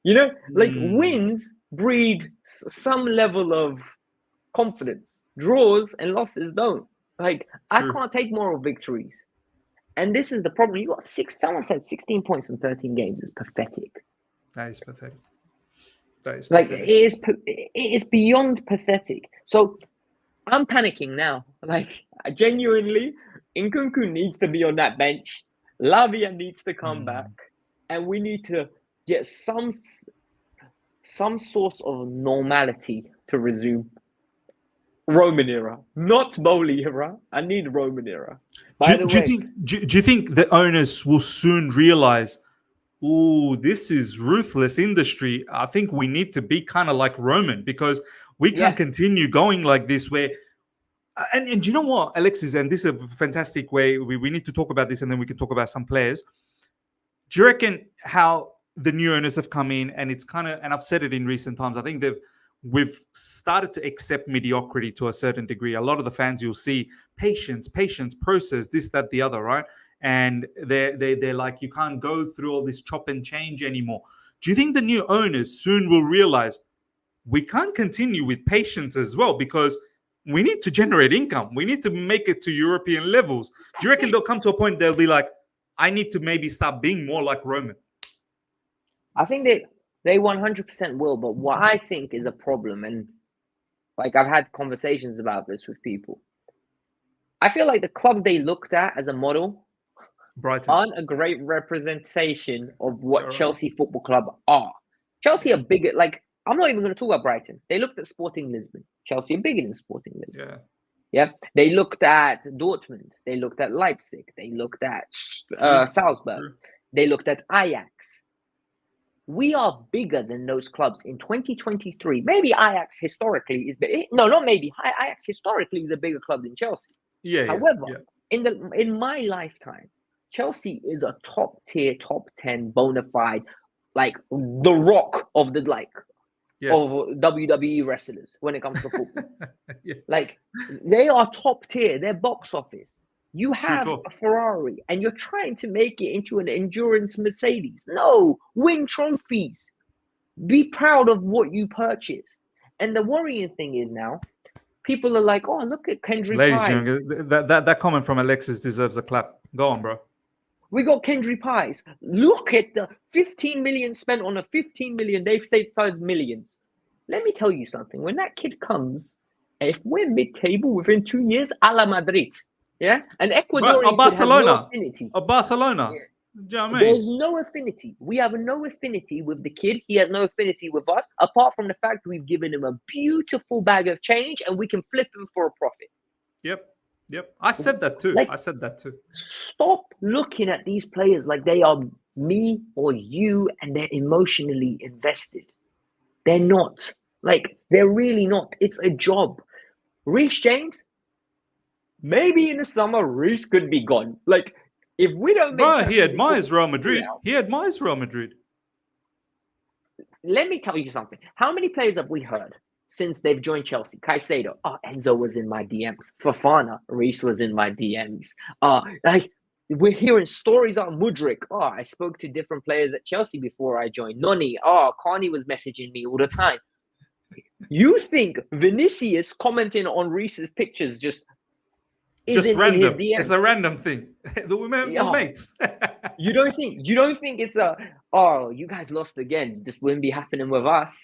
You know, like, wins breed some level of confidence. Draws and losses don't. Like, true. I can't take moral victories. And this is the problem. You got someone said 16 points in 13 games is pathetic. That is pathetic. Like, it is beyond pathetic. So I'm panicking now. Like, genuinely, Nkunku needs to be on that bench. Lavia needs to come back. And we need to get some source of normality to resume. Roman era, not Bowley era. I need Roman era. Do you think the owners will soon realize, this is ruthless industry? I think we need to be kind of like Roman, because we can't continue going like this. Where, and you know what, Alexis, and this is a fantastic way. We need to talk about this, and then we can talk about some players. Do you reckon how the new owners have come in, and it's kind of, and I've said it in recent times, I think we've started to accept mediocrity to a certain degree. A lot of the fans, you'll see patience, process, this, that, the other, right? And they're like, you can't go through all this chop and change anymore. Do you think the new owners soon will realize we can't continue with patience as well, because we need to generate income. We need to make it to European levels. Do you reckon they'll come to a point they'll be like, I need to maybe start being more like Roman? I think they 100% will, but what I think is a problem, and like, I've had conversations about this with people, I feel like the clubs they looked at as a model Brighton aren't a great representation of what Chelsea Football Club are. Chelsea are bigger. Like, I'm not even going to talk about Brighton. They looked at Sporting Lisbon. Chelsea are bigger than Sporting Lisbon. Yeah. They looked at Dortmund. They looked at Leipzig. They looked at Salzburg. They looked at Ajax. We are bigger than those clubs in 2023. Maybe Ajax historically is not maybe Ajax historically is a bigger club than Chelsea. However, in my lifetime, Chelsea is a top tier, top 10 bona fide, like the Rock of the of WWE wrestlers when it comes to football. Like they are top tier. They're box office. You have a Ferrari and you're trying to make it into an endurance Mercedes. No, win trophies. Be proud of what you purchased. And the worrying thing is now, people are like, oh, look at Kendrick Pies. That comment from Alexis deserves a clap. Go on, bro. We got Kendrick Pies. Look at the 15 million spent on a 15 million. They've saved 5 millions. Let me tell you something. When that kid comes, if we're mid-table within 2 years, a la Madrid. Yeah, an Ecuadorian Barcelona. No affinity. Barcelona. Yeah. Do you know what I mean? There's no affinity. We have no affinity with the kid. He has no affinity with us, apart from the fact we've given him a beautiful bag of change and we can flip him for a profit. Yep. I said that too. Stop looking at these players like they are me or you and they're emotionally invested. They're not. Like, they're really not. It's a job. Reece James, maybe in the summer, Reece could be gone. Like, if we don't make he admires Real Madrid. He admires Real Madrid. Let me tell you something. How many players have we heard since they've joined Chelsea? Caicedo, Enzo was in my DMs. Fofana, Reece was in my DMs. Like, we're hearing stories on Mudryk. I spoke to different players at Chelsea before I joined. Noni, Carney was messaging me all the time. You think Vinicius commenting on Reece's pictures just random? In his DM? It's a random thing. We're mates. You don't think it's you guys lost again. This wouldn't be happening with us.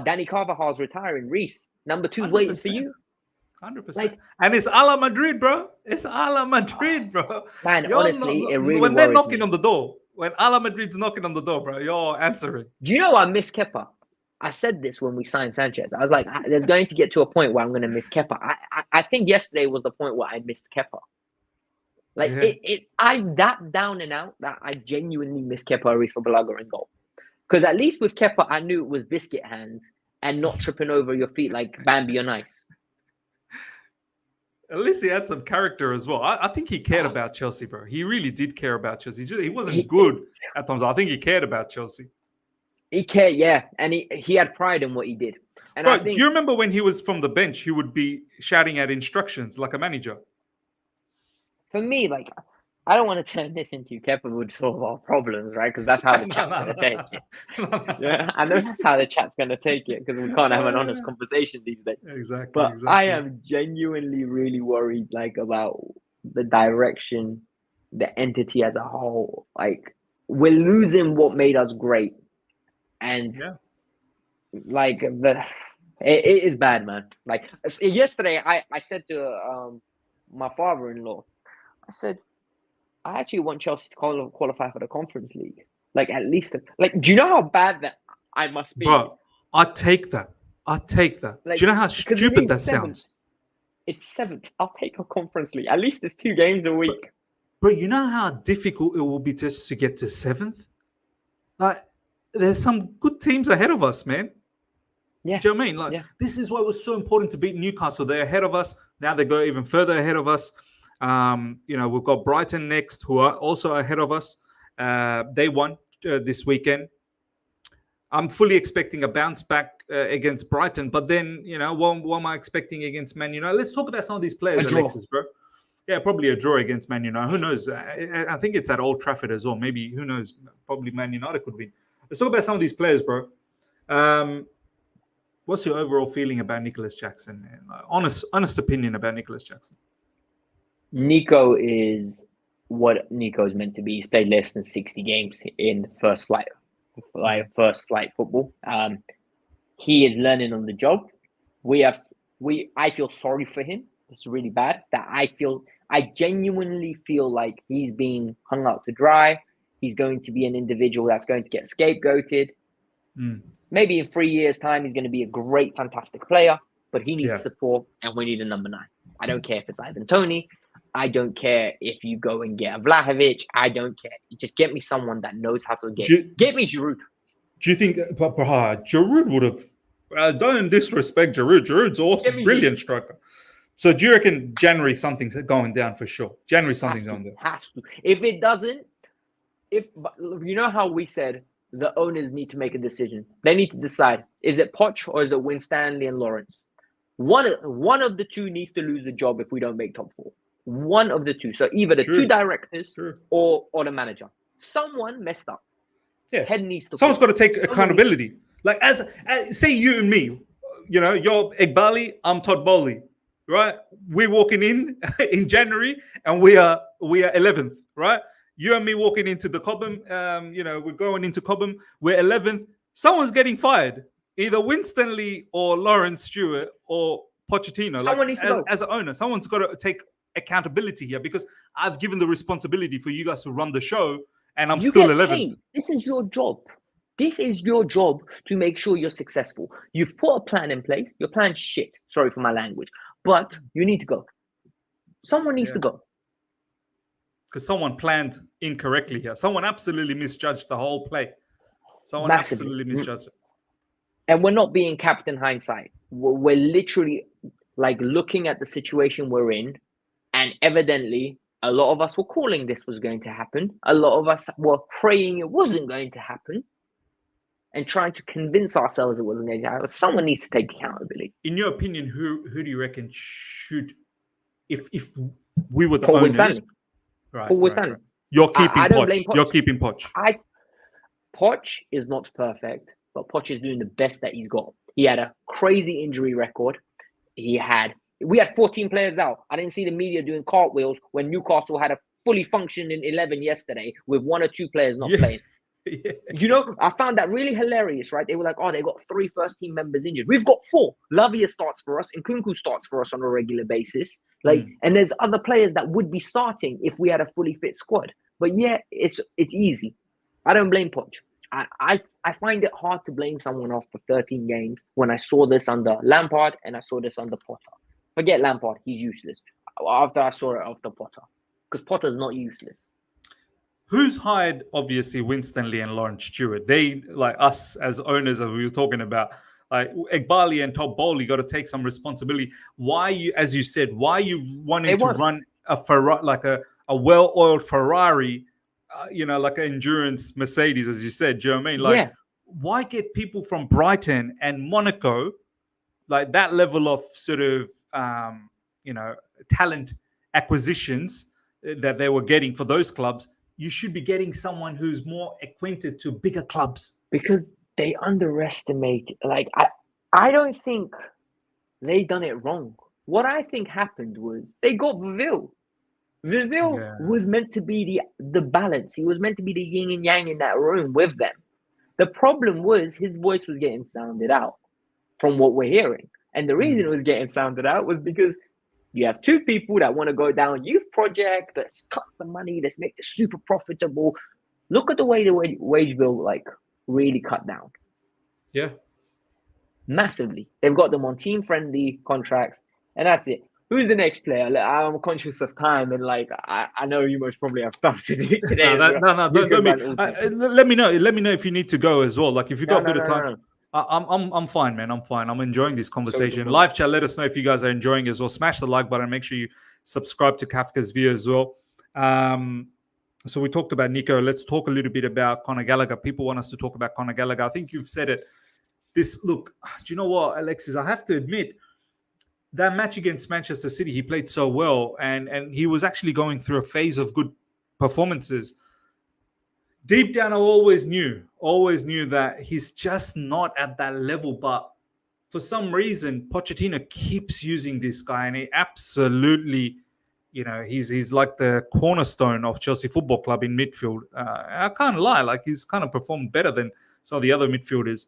Danny Carvajal's retiring. Reece, number 2's waiting for you. 100%. And it's a la Madrid, bro. It's a la Madrid, bro. Man, honestly, it really when they're knocking me. on the door, when a la Madrid's knocking on the door, bro, you're answering. Do you know I miss Kepa? I said this when we signed Sanchez. I was like, there's going to get to a point where I'm going to miss Kepa. I think yesterday was the point where I missed Kepa. Like, I'm that down and out that I genuinely miss Kepa Arrizabalaga in goal. Because at least with Kepa, I knew it was biscuit hands and not tripping over your feet like Bambi on ice. At least he had some character as well. I think he cared about Chelsea, bro. He really did care about Chelsea. He wasn't good at times. I think he cared about Chelsea. He cared, yeah. And he had pride in what he did. And bro, do you remember when he was from the bench, he would be shouting out instructions like a manager? For me, like, I don't want to turn this into Kepa would solve our problems, right? Because that's how the chat's going to take it. Yeah, I know that's how the chat's going to take it because we can't have an honest conversation these days. Exactly. But I am genuinely really worried, like, about the direction, the entity as a whole. Like, we're losing what made us great. And, like, it is bad, man. Like, yesterday, I said to my father-in-law, I said, I actually want Chelsea to qualify for the Conference League. Like, at least, do you know how bad that I must be? Bro, I take that. Like, do you know how stupid that sounds? It's 7th. I'll take a Conference League. At least it's 2 games a week. But you know how difficult it will be just to get to 7th? Like, there's some good teams ahead of us, man. Yeah. Do you know what I mean? Like, this is why it was so important to beat Newcastle. They're ahead of us. Now they go even further ahead of us. We've got Brighton next, who are also ahead of us. They won this weekend. I'm fully expecting a bounce back against Brighton, but then, what am I expecting against Man United? Let's talk about some of these players, Alexis, bro. Yeah, probably a draw against Man United. Who knows? I think it's at Old Trafford as well. Maybe, who knows? Probably Man United could win. Let's talk about some of these players, bro. What's your overall feeling about Nicholas Jackson? Honest opinion about Nicholas Jackson. Nico is what Nico is meant to be. He's played less than 60 games in first flight football. He is learning on the job. I feel sorry for him. It's really bad that I genuinely feel like he's being hung out to dry. He's going to be an individual that's going to get scapegoated. Maybe in 3 years' time, he's going to be a great, fantastic player, but he needs support, and we need a number 9. I don't care if it's Ivan Toney. I don't care if you go and get a Vlahovic. I don't care. Just get me someone that knows how to get me Giroud. Do you think Giroud would have? Don't disrespect Giroud. Giroud's awesome, brilliant striker. So do you reckon January something's going down for sure? January something's going down. Has to. If it doesn't, you know how we said the owners need to make a decision. They need to decide: is it Poch or is it Winstanley and Lawrence? One of the two needs to lose the job if we don't make top 4. One of the two. So either the two directors or the manager. Someone messed up. Yeah. Head needs to. Someone's got to take accountability. Like as say you and me, you know, you're Igbali, I'm Todd Bowley, right? We're walking in January and we are 11th, right? You and me walking into the Cobham, we're going into Cobham, we're 11th. Someone's getting fired. Either Winstanley or Lawrence Stewart or Pochettino. Someone needs to go. As an owner, someone's got to take accountability here because I've given the responsibility for you guys to run the show and I'm still 11th. Paid. This is your job. This is your job to make sure you're successful. You've put a plan in place. Your plan's shit. Sorry for my language. But you need to go. Someone needs to go. Because someone planned incorrectly here. Someone absolutely misjudged the whole play. Someone absolutely misjudged it. And we're not being Captain Hindsight. We're literally like looking at the situation we're in. And evidently, a lot of us were calling this was going to happen. A lot of us were praying it wasn't going to happen. And trying to convince ourselves it wasn't going to happen. Someone needs to take accountability. In your opinion, who do you reckon should, if we were the Paul owners? Winstanley. Right. You're keeping Poch. You're keeping Poch. Poch is not perfect, but Poch is doing the best that he's got. He had a crazy injury record. We had 14 players out. I didn't see the media doing cartwheels when Newcastle had a fully functioning 11 yesterday with 1 or 2 players not playing. Yeah. You know, I found that really hilarious, right? They were like, oh, they got 3 first-team members injured. We've got 4. Lavia starts for us and Nkunku starts for us on a regular basis. And there's other players that would be starting if we had a fully fit squad. But yeah, it's easy. I don't blame Poch. I find it hard to blame someone off for 13 games when I saw this under Lampard and I saw this under Potter. Forget Lampard, he's useless. After I saw it after Potter. Because Potter's not useless. Who's hired, obviously, Winstanley and Lawrence Stewart? They, like us as owners, as we were talking about, like Igbali and Todd Bowley got to take some responsibility. Why you, as you said, why you wanting to run a Ferrari, like a well-oiled Ferrari, like an endurance Mercedes, as you said, do you know what I mean? Like, why get people from Brighton and Monaco, like that level of sort of, talent acquisitions that they were getting for those clubs? You should be getting someone who's more acquainted to bigger clubs. Because they underestimate, I don't think they done it wrong. What I think happened was they got Viville. Viville was meant to be the balance. He was meant to be the yin and yang in that room with them. The problem was his voice was getting sounded out from what we're hearing. And the reason it was getting sounded out was because you have 2 people that want to go down youth project. Let's cut the money. Let's make this super profitable. Look at the way the wage bill really cut down. Yeah, massively. They've got them on team-friendly contracts, and that's it. Who's the next player? I'm conscious of time, and I know you most probably have stuff to do today. Let me know. Let me know if you need to go as well. Like if you got a bit of time. I'm fine, man. I'm fine. I'm enjoying this conversation. Live chat, let us know if you guys are enjoying as well. Smash the like button. Make sure you subscribe to Kafka's View as well. So we talked about Nico. Let's talk a little bit about Conor Gallagher. People want us to talk about Conor Gallagher. I think you've said it. Do you know what, Alexis? I have to admit, that match against Manchester City, he played so well, and he was actually going through a phase of good performances. Deep down, I always knew that he's just not at that level. But for some reason, Pochettino keeps using this guy, and he absolutely, he's like the cornerstone of Chelsea Football Club in midfield. I can't lie, he's kind of performed better than some of the other midfielders.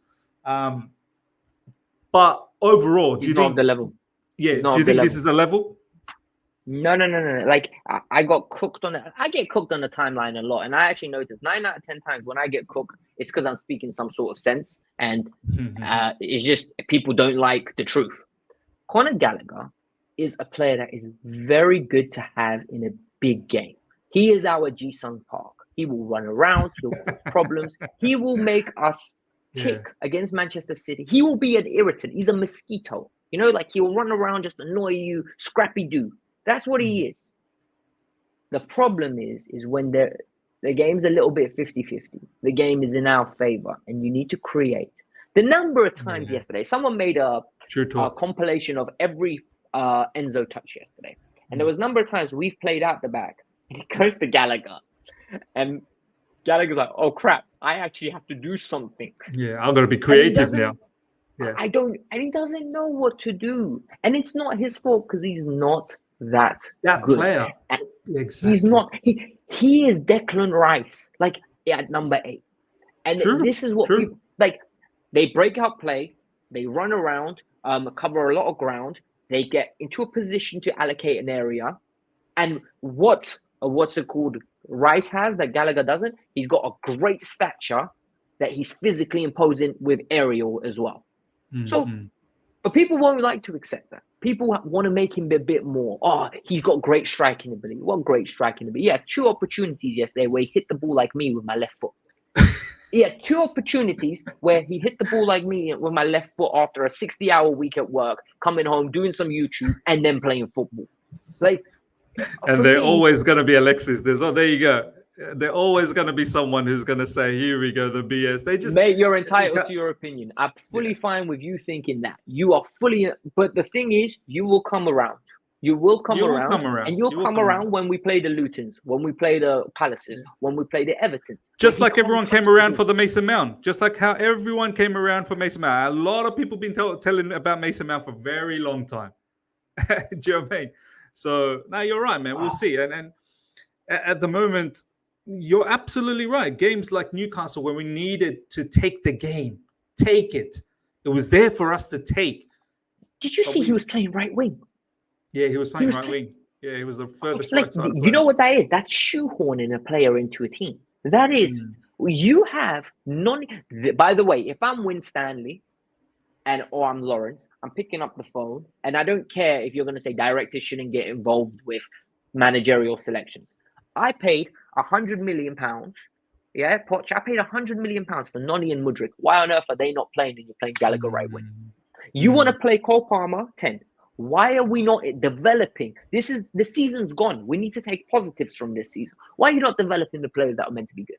But overall, do you think the level? Yeah, do you think this is the level? No. I got cooked on it. I get cooked on the timeline a lot, and I actually noticed 9 out of 10 times when I get cooked, it's because I'm speaking some sort of sense, and it's just people don't like the truth. Conor Gallagher is a player that is very good to have in a big game. He is our Ji-Sung Park. He will run around, he'll cause problems. He will make us tick against Manchester City, he will be an irritant. He's a mosquito. You know, like he'll run around, just annoy you, scrappy do. That's what he is. The problem is when the game's a little bit 50-50. The game is in our favor, and you need to create. The number of times yesterday, someone made a compilation of every Enzo touch yesterday. And there was a number of times we've played out the back, and it goes to Gallagher. And Gallagher's like, oh, crap, I actually have to do something. Yeah, I'm going to be creative now. Yeah. And he doesn't know what to do. And it's not his fault because he's not that good. Player. Exactly. He's not. He is Declan Rice, like at number 8. And this is what people like. They break out play. They run around, cover a lot of ground. They get into a position to allocate an area. And what's it called? Rice has that Gallagher doesn't. He's got a great stature that he's physically imposing with aerial as well. So, but people won't like to accept that. People want to make him a bit more. Oh, he's got great striking ability. What great striking ability? He had 2 opportunities yesterday where he hit the ball like me with my left foot. He had 2 opportunities where he hit the ball like me with my left foot after a 60-hour week at work, coming home, doing some YouTube, and then playing football. Like, and they're always going to be Alexis. There you go. They're always going to be someone who's going to say, here we go, the BS. They just... Mate, you're entitled to your opinion. I'm fully fine with you thinking that. You are fully... But the thing is, you will come around. You will come around. And you'll come around when we play the Lutons, when we play the Palaces, when we play the Evertons. Just like everyone came around for the Mason Mount. Just like how everyone came around for Mason Mount. A lot of people been telling about Mason Mount for a very long time. Do you know what I mean? So, no, you're right, man. We'll see. And at the moment... You're absolutely right. Games like Newcastle, where we needed to take the game, take it. It was there for us to take. Did you see he was playing right wing? Yeah, he was playing right wing. Yeah, he was the furthest right side. You know what that is? That's shoehorning a player into a team. That is, you have none. By the way, if I'm Win Stanley or I'm Lawrence, I'm picking up the phone, and I don't care if you're going to say directors shouldn't get involved with managerial selections. I paid £100 million. Yeah, Poch, I paid £100 million for Noni and Mudryk. Why on earth are they not playing and you're playing Gallagher right wing? You want to play Cole Palmer 10. Why are we not developing? The season's gone. We need to take positives from this season. Why are you not developing the players that are meant to be good?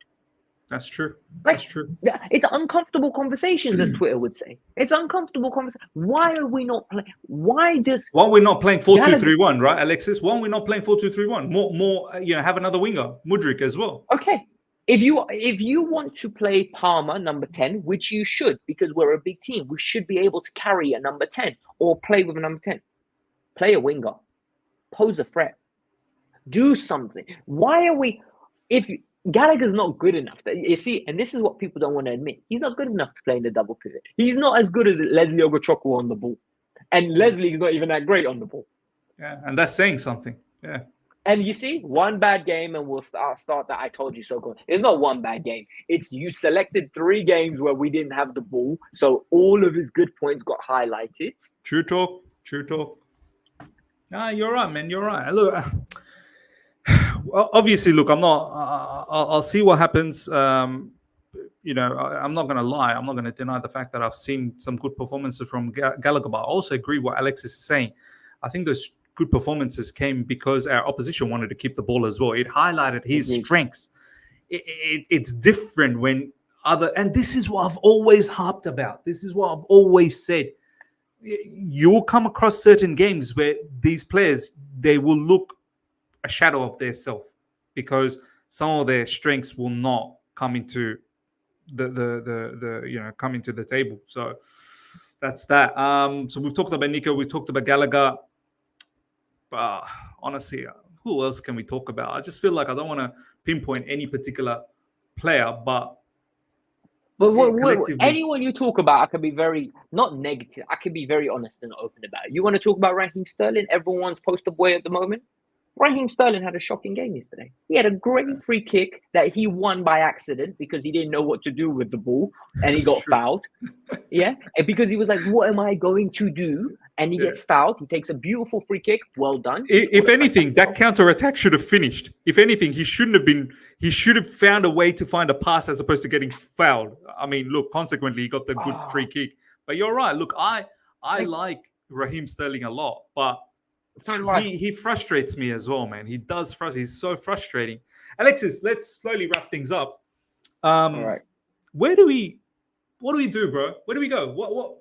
That's true. That's true. It's uncomfortable conversations, as Twitter would say. It's uncomfortable conversation. Why are we not playing? Why are we not playing 4-2-3-1, right, Alexis? Why are we not playing 4-2-3-1? More. Have another winger, Mudryk as well. Okay. If you want to play Palmer number 10, which you should, because we're a big team, we should be able to carry a number 10 or play with a number 10. Play a winger. Pose a threat. Do something. Why are we? If Gallagher's not good enough. You see, and this is what people don't want to admit. He's not good enough to play in the double pivot. He's not as good as Leslie Ogochukwu on the ball. And Leslie's not even that great on the ball. Yeah, and that's saying something. Yeah. And you see, one bad game and we'll start that I told you so good. It's not one bad game. It's you selected 3 games where we didn't have the ball. So all of his good points got highlighted. True talk. Nah, you're right, man. You're right. Look, obviously, look, I'm not. I'll see what happens. I'm not going to lie. I'm not going to deny the fact that I've seen some good performances from Gallagher. But I also agree with what Alexis is saying. I think those good performances came because our opposition wanted to keep the ball as well. It highlighted his strengths. It's different when and this is what I've always harped about. This is what I've always said. You'll come across certain games where these players, they will look a shadow of their self because some of their strengths will not come into come into the table. So that's that. So we've talked about Nico, we talked about Gallagher. Honestly, who else can we talk about? I just feel like I don't want to pinpoint any particular player, but anyone you talk about, I can be very not negative. I can be very honest and open about it. You want to talk about Raheem Sterling, everyone's poster boy at the moment? Raheem Sterling had a shocking game yesterday. He had a great free kick that he won by accident because he didn't know what to do with the ball and he got fouled. Yeah, and because he was like, "What am I going to do?" And he gets fouled. He takes a beautiful free kick. Well done. If anything, that counter attack should have finished. If anything, he shouldn't have been. He should have found a way to find a pass as opposed to getting fouled. I mean, look. Consequently, he got the good free kick. But you're right. Look, I like Raheem Sterling a lot, but he frustrates me as well, man. He does frustrate. He's so frustrating. Alexis, let's slowly wrap things up. All right. What do we do, bro? Where do we go?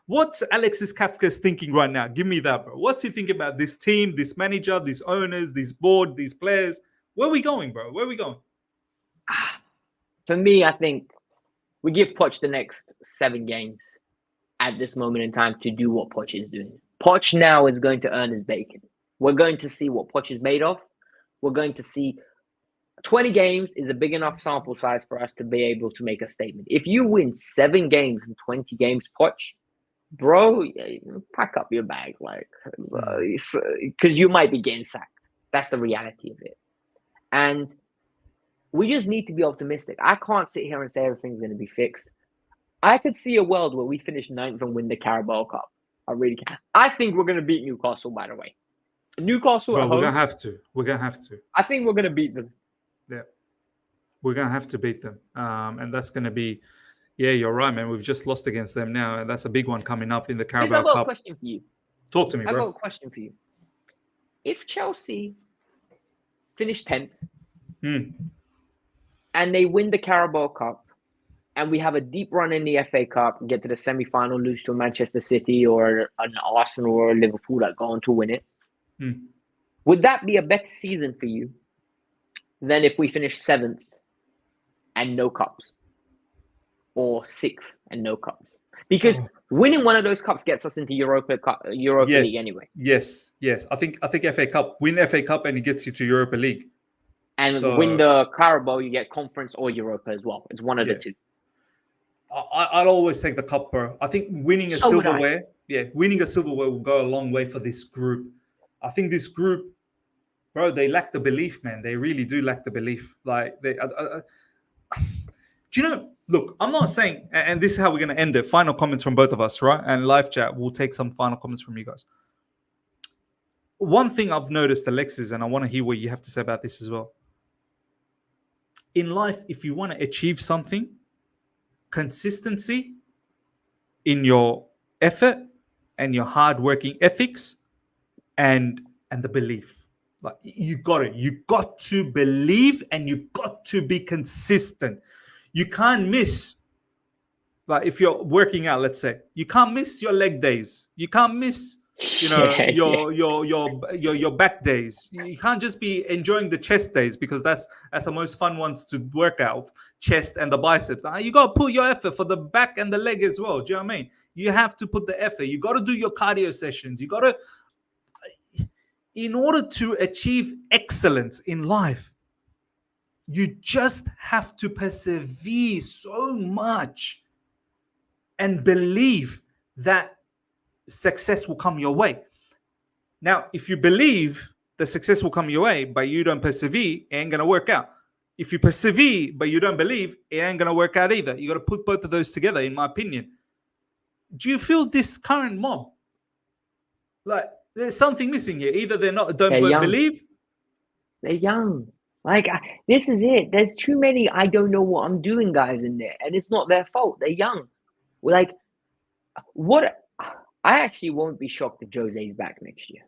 What's Alexis Kackas thinking right now? Give me that, bro. What's he thinking about this team, this manager, these owners, this board, these players? Where are we going, bro? Where are we going? For me, I think we give Poch the next 7 games at this moment in time to do what Poch is doing. Poch now is going to earn his bacon. We're going to see what Poch is made of. We're going to see 20 games is a big enough sample size for us to be able to make a statement. If you win 7 games in 20 games, Poch, bro, pack up your bag, because you might be getting sacked. That's the reality of it. And we just need to be optimistic. I can't sit here and say everything's going to be fixed. I could see a world where we finish 9th and win the Carabao Cup. I really can. I think we're going to beat Newcastle, by the way. Newcastle at home. We're going to have to. We're going to have to. I think we're going to beat them. Yeah. We're going to have to beat them. And that's going to be, yeah, you're right, man. We've just lost against them now. And that's a big one coming up in the Carabao Cup. I've got a question for you. Talk to me, bro. I've got a question for you. If Chelsea finish 10th and they win the Carabao Cup and we have a deep run in the FA Cup, get to the semi-final, lose to Manchester City or an Arsenal or a Liverpool that go on to win it, would that be a better season for you than if we finish 7th and no cups, or 6th and no cups? Because winning one of those cups gets us into Europa League anyway. Yes. I think FA Cup, win FA Cup and it gets you to Europa League. And win the Carabao, you get Conference or Europa as well. It's one of the two. I'll always take the cup, bro. I think winning a silverware, winning a silverware will go a long way for this group. I think this group, bro, they lack the belief, man. They really do lack the belief. Like, do you know? Look, I'm not saying, and this is how we're going to end it. Final comments from both of us, right? And live chat, we'll take some final comments from you guys. One thing I've noticed, Alexis, and I want to hear what you have to say about this as well. In life, if you want to achieve something, consistency in your effort and your hardworking ethics and the belief. Like, you got to believe and you got to be consistent. You can't miss, like, if you're working out, let's say, you can't miss your leg days. You can't miss, your back days. You can't just be enjoying the chest days, because that's the most fun ones to work out, chest and the biceps. You got to put your effort for the back and the leg as well. Do you know what I mean? You have to put the effort. You got to do your cardio sessions. You got to, in order to achieve excellence in life, you just have to persevere so much and believe that success will come your way. Now, if you believe the success will come your way, but you don't persevere, it ain't going to work out. If you persevere, but you don't believe, it ain't going to work out either. You got to put both of those together, in my opinion. Do you feel this current mob? Like, there's something missing here. Either they're believe. They're young. Like, this is it. There's too many I don't know what I'm doing guys in there. And it's not their fault. They're young. Like, what? I actually won't be shocked if Jose's back next year.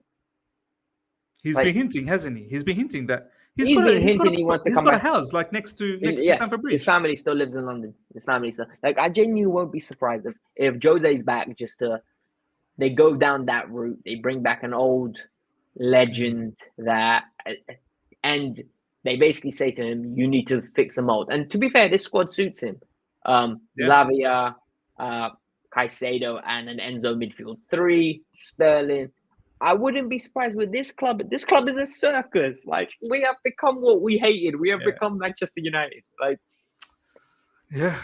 He's been hinting, hasn't he? He's been hinting that he wants to come back. He's got a house like next to Stamford Bridge. His family still lives in London. I genuinely won't be surprised if Jose's back. They go down that route. They bring back an old legend and they basically say to him, "You need to fix a mold." And to be fair, this squad suits him. Lavia, Caicedo, and an Enzo midfield 3, Sterling. I wouldn't be surprised with this club. This club is a circus. Like, we have become what we hated. We have become Manchester United. Like, yeah,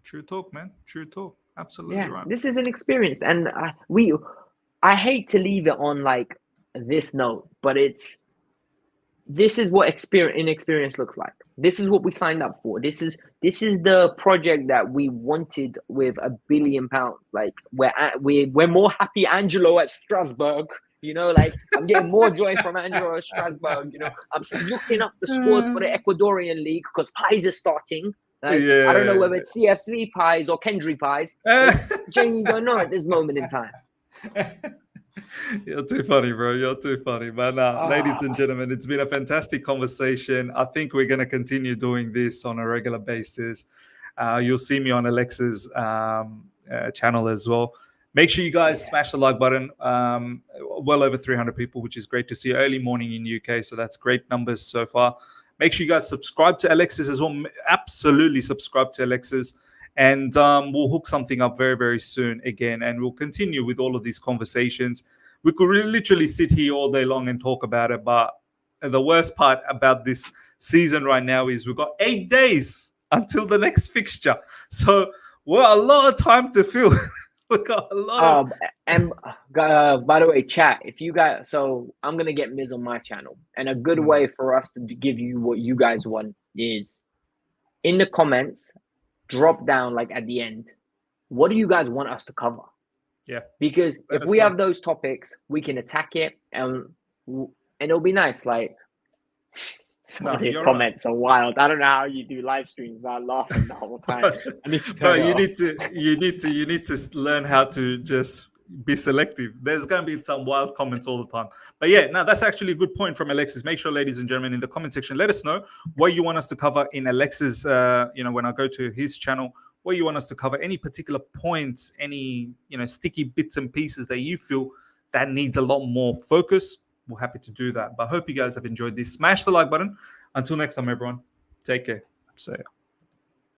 true talk, man. True talk. Absolutely right. This is an experience, and I hate to leave it on like this note, but this is what inexperience looks like. This is what we signed up for. This is the project that we wanted with £1 billion. Like we're more happy Angelo at Strasbourg. You know, like I'm getting more joy from Angelo at Strasbourg. You know, I'm looking up the scores for the Ecuadorian league because Pies is starting. Like, I don't know whether it's CFC Pies or Kendry Pies. Jamie, you don't know at this moment in time. You're too funny, bro. You're too funny. But ladies and gentlemen, it's been a fantastic conversation. I think we're going to continue doing this on a regular basis. You'll see me on Alexis' channel as well. Make sure you guys smash the like button. Well over 300 people, which is great to see early morning in UK. So that's great numbers so far. Make sure you guys subscribe to Alexis as well. Absolutely subscribe to Alexis. And we'll hook something up very, very soon again. And we'll continue with all of these conversations. We could literally sit here all day long and talk about it. But the worst part about this season right now is we've got 8 days until the next fixture. So we're a lot of time to fill. We got a lot and by the way, chat, if you guys, so I'm gonna get Miz on my channel, and a good way for us to give you what you guys want is in the comments, drop down like at the end, what do you guys want us to cover? Yeah, because if we have those topics, we can attack it, and it'll be nice. Like some of the comments are wild. I don't know how you do live streams without laughing the whole time. You need to learn how to just be selective. There's going to be some wild comments all the time. But yeah, no, that's actually a good point from Alexis. Make sure, ladies and gentlemen, in the comment section, let us know what you want us to cover in Alexis. When I go to his channel, what you want us to cover, any particular points, any sticky bits and pieces that you feel that needs a lot more focus. We're happy to do that. But I hope you guys have enjoyed this. Smash the like button. Until next time, everyone. Take care. See ya.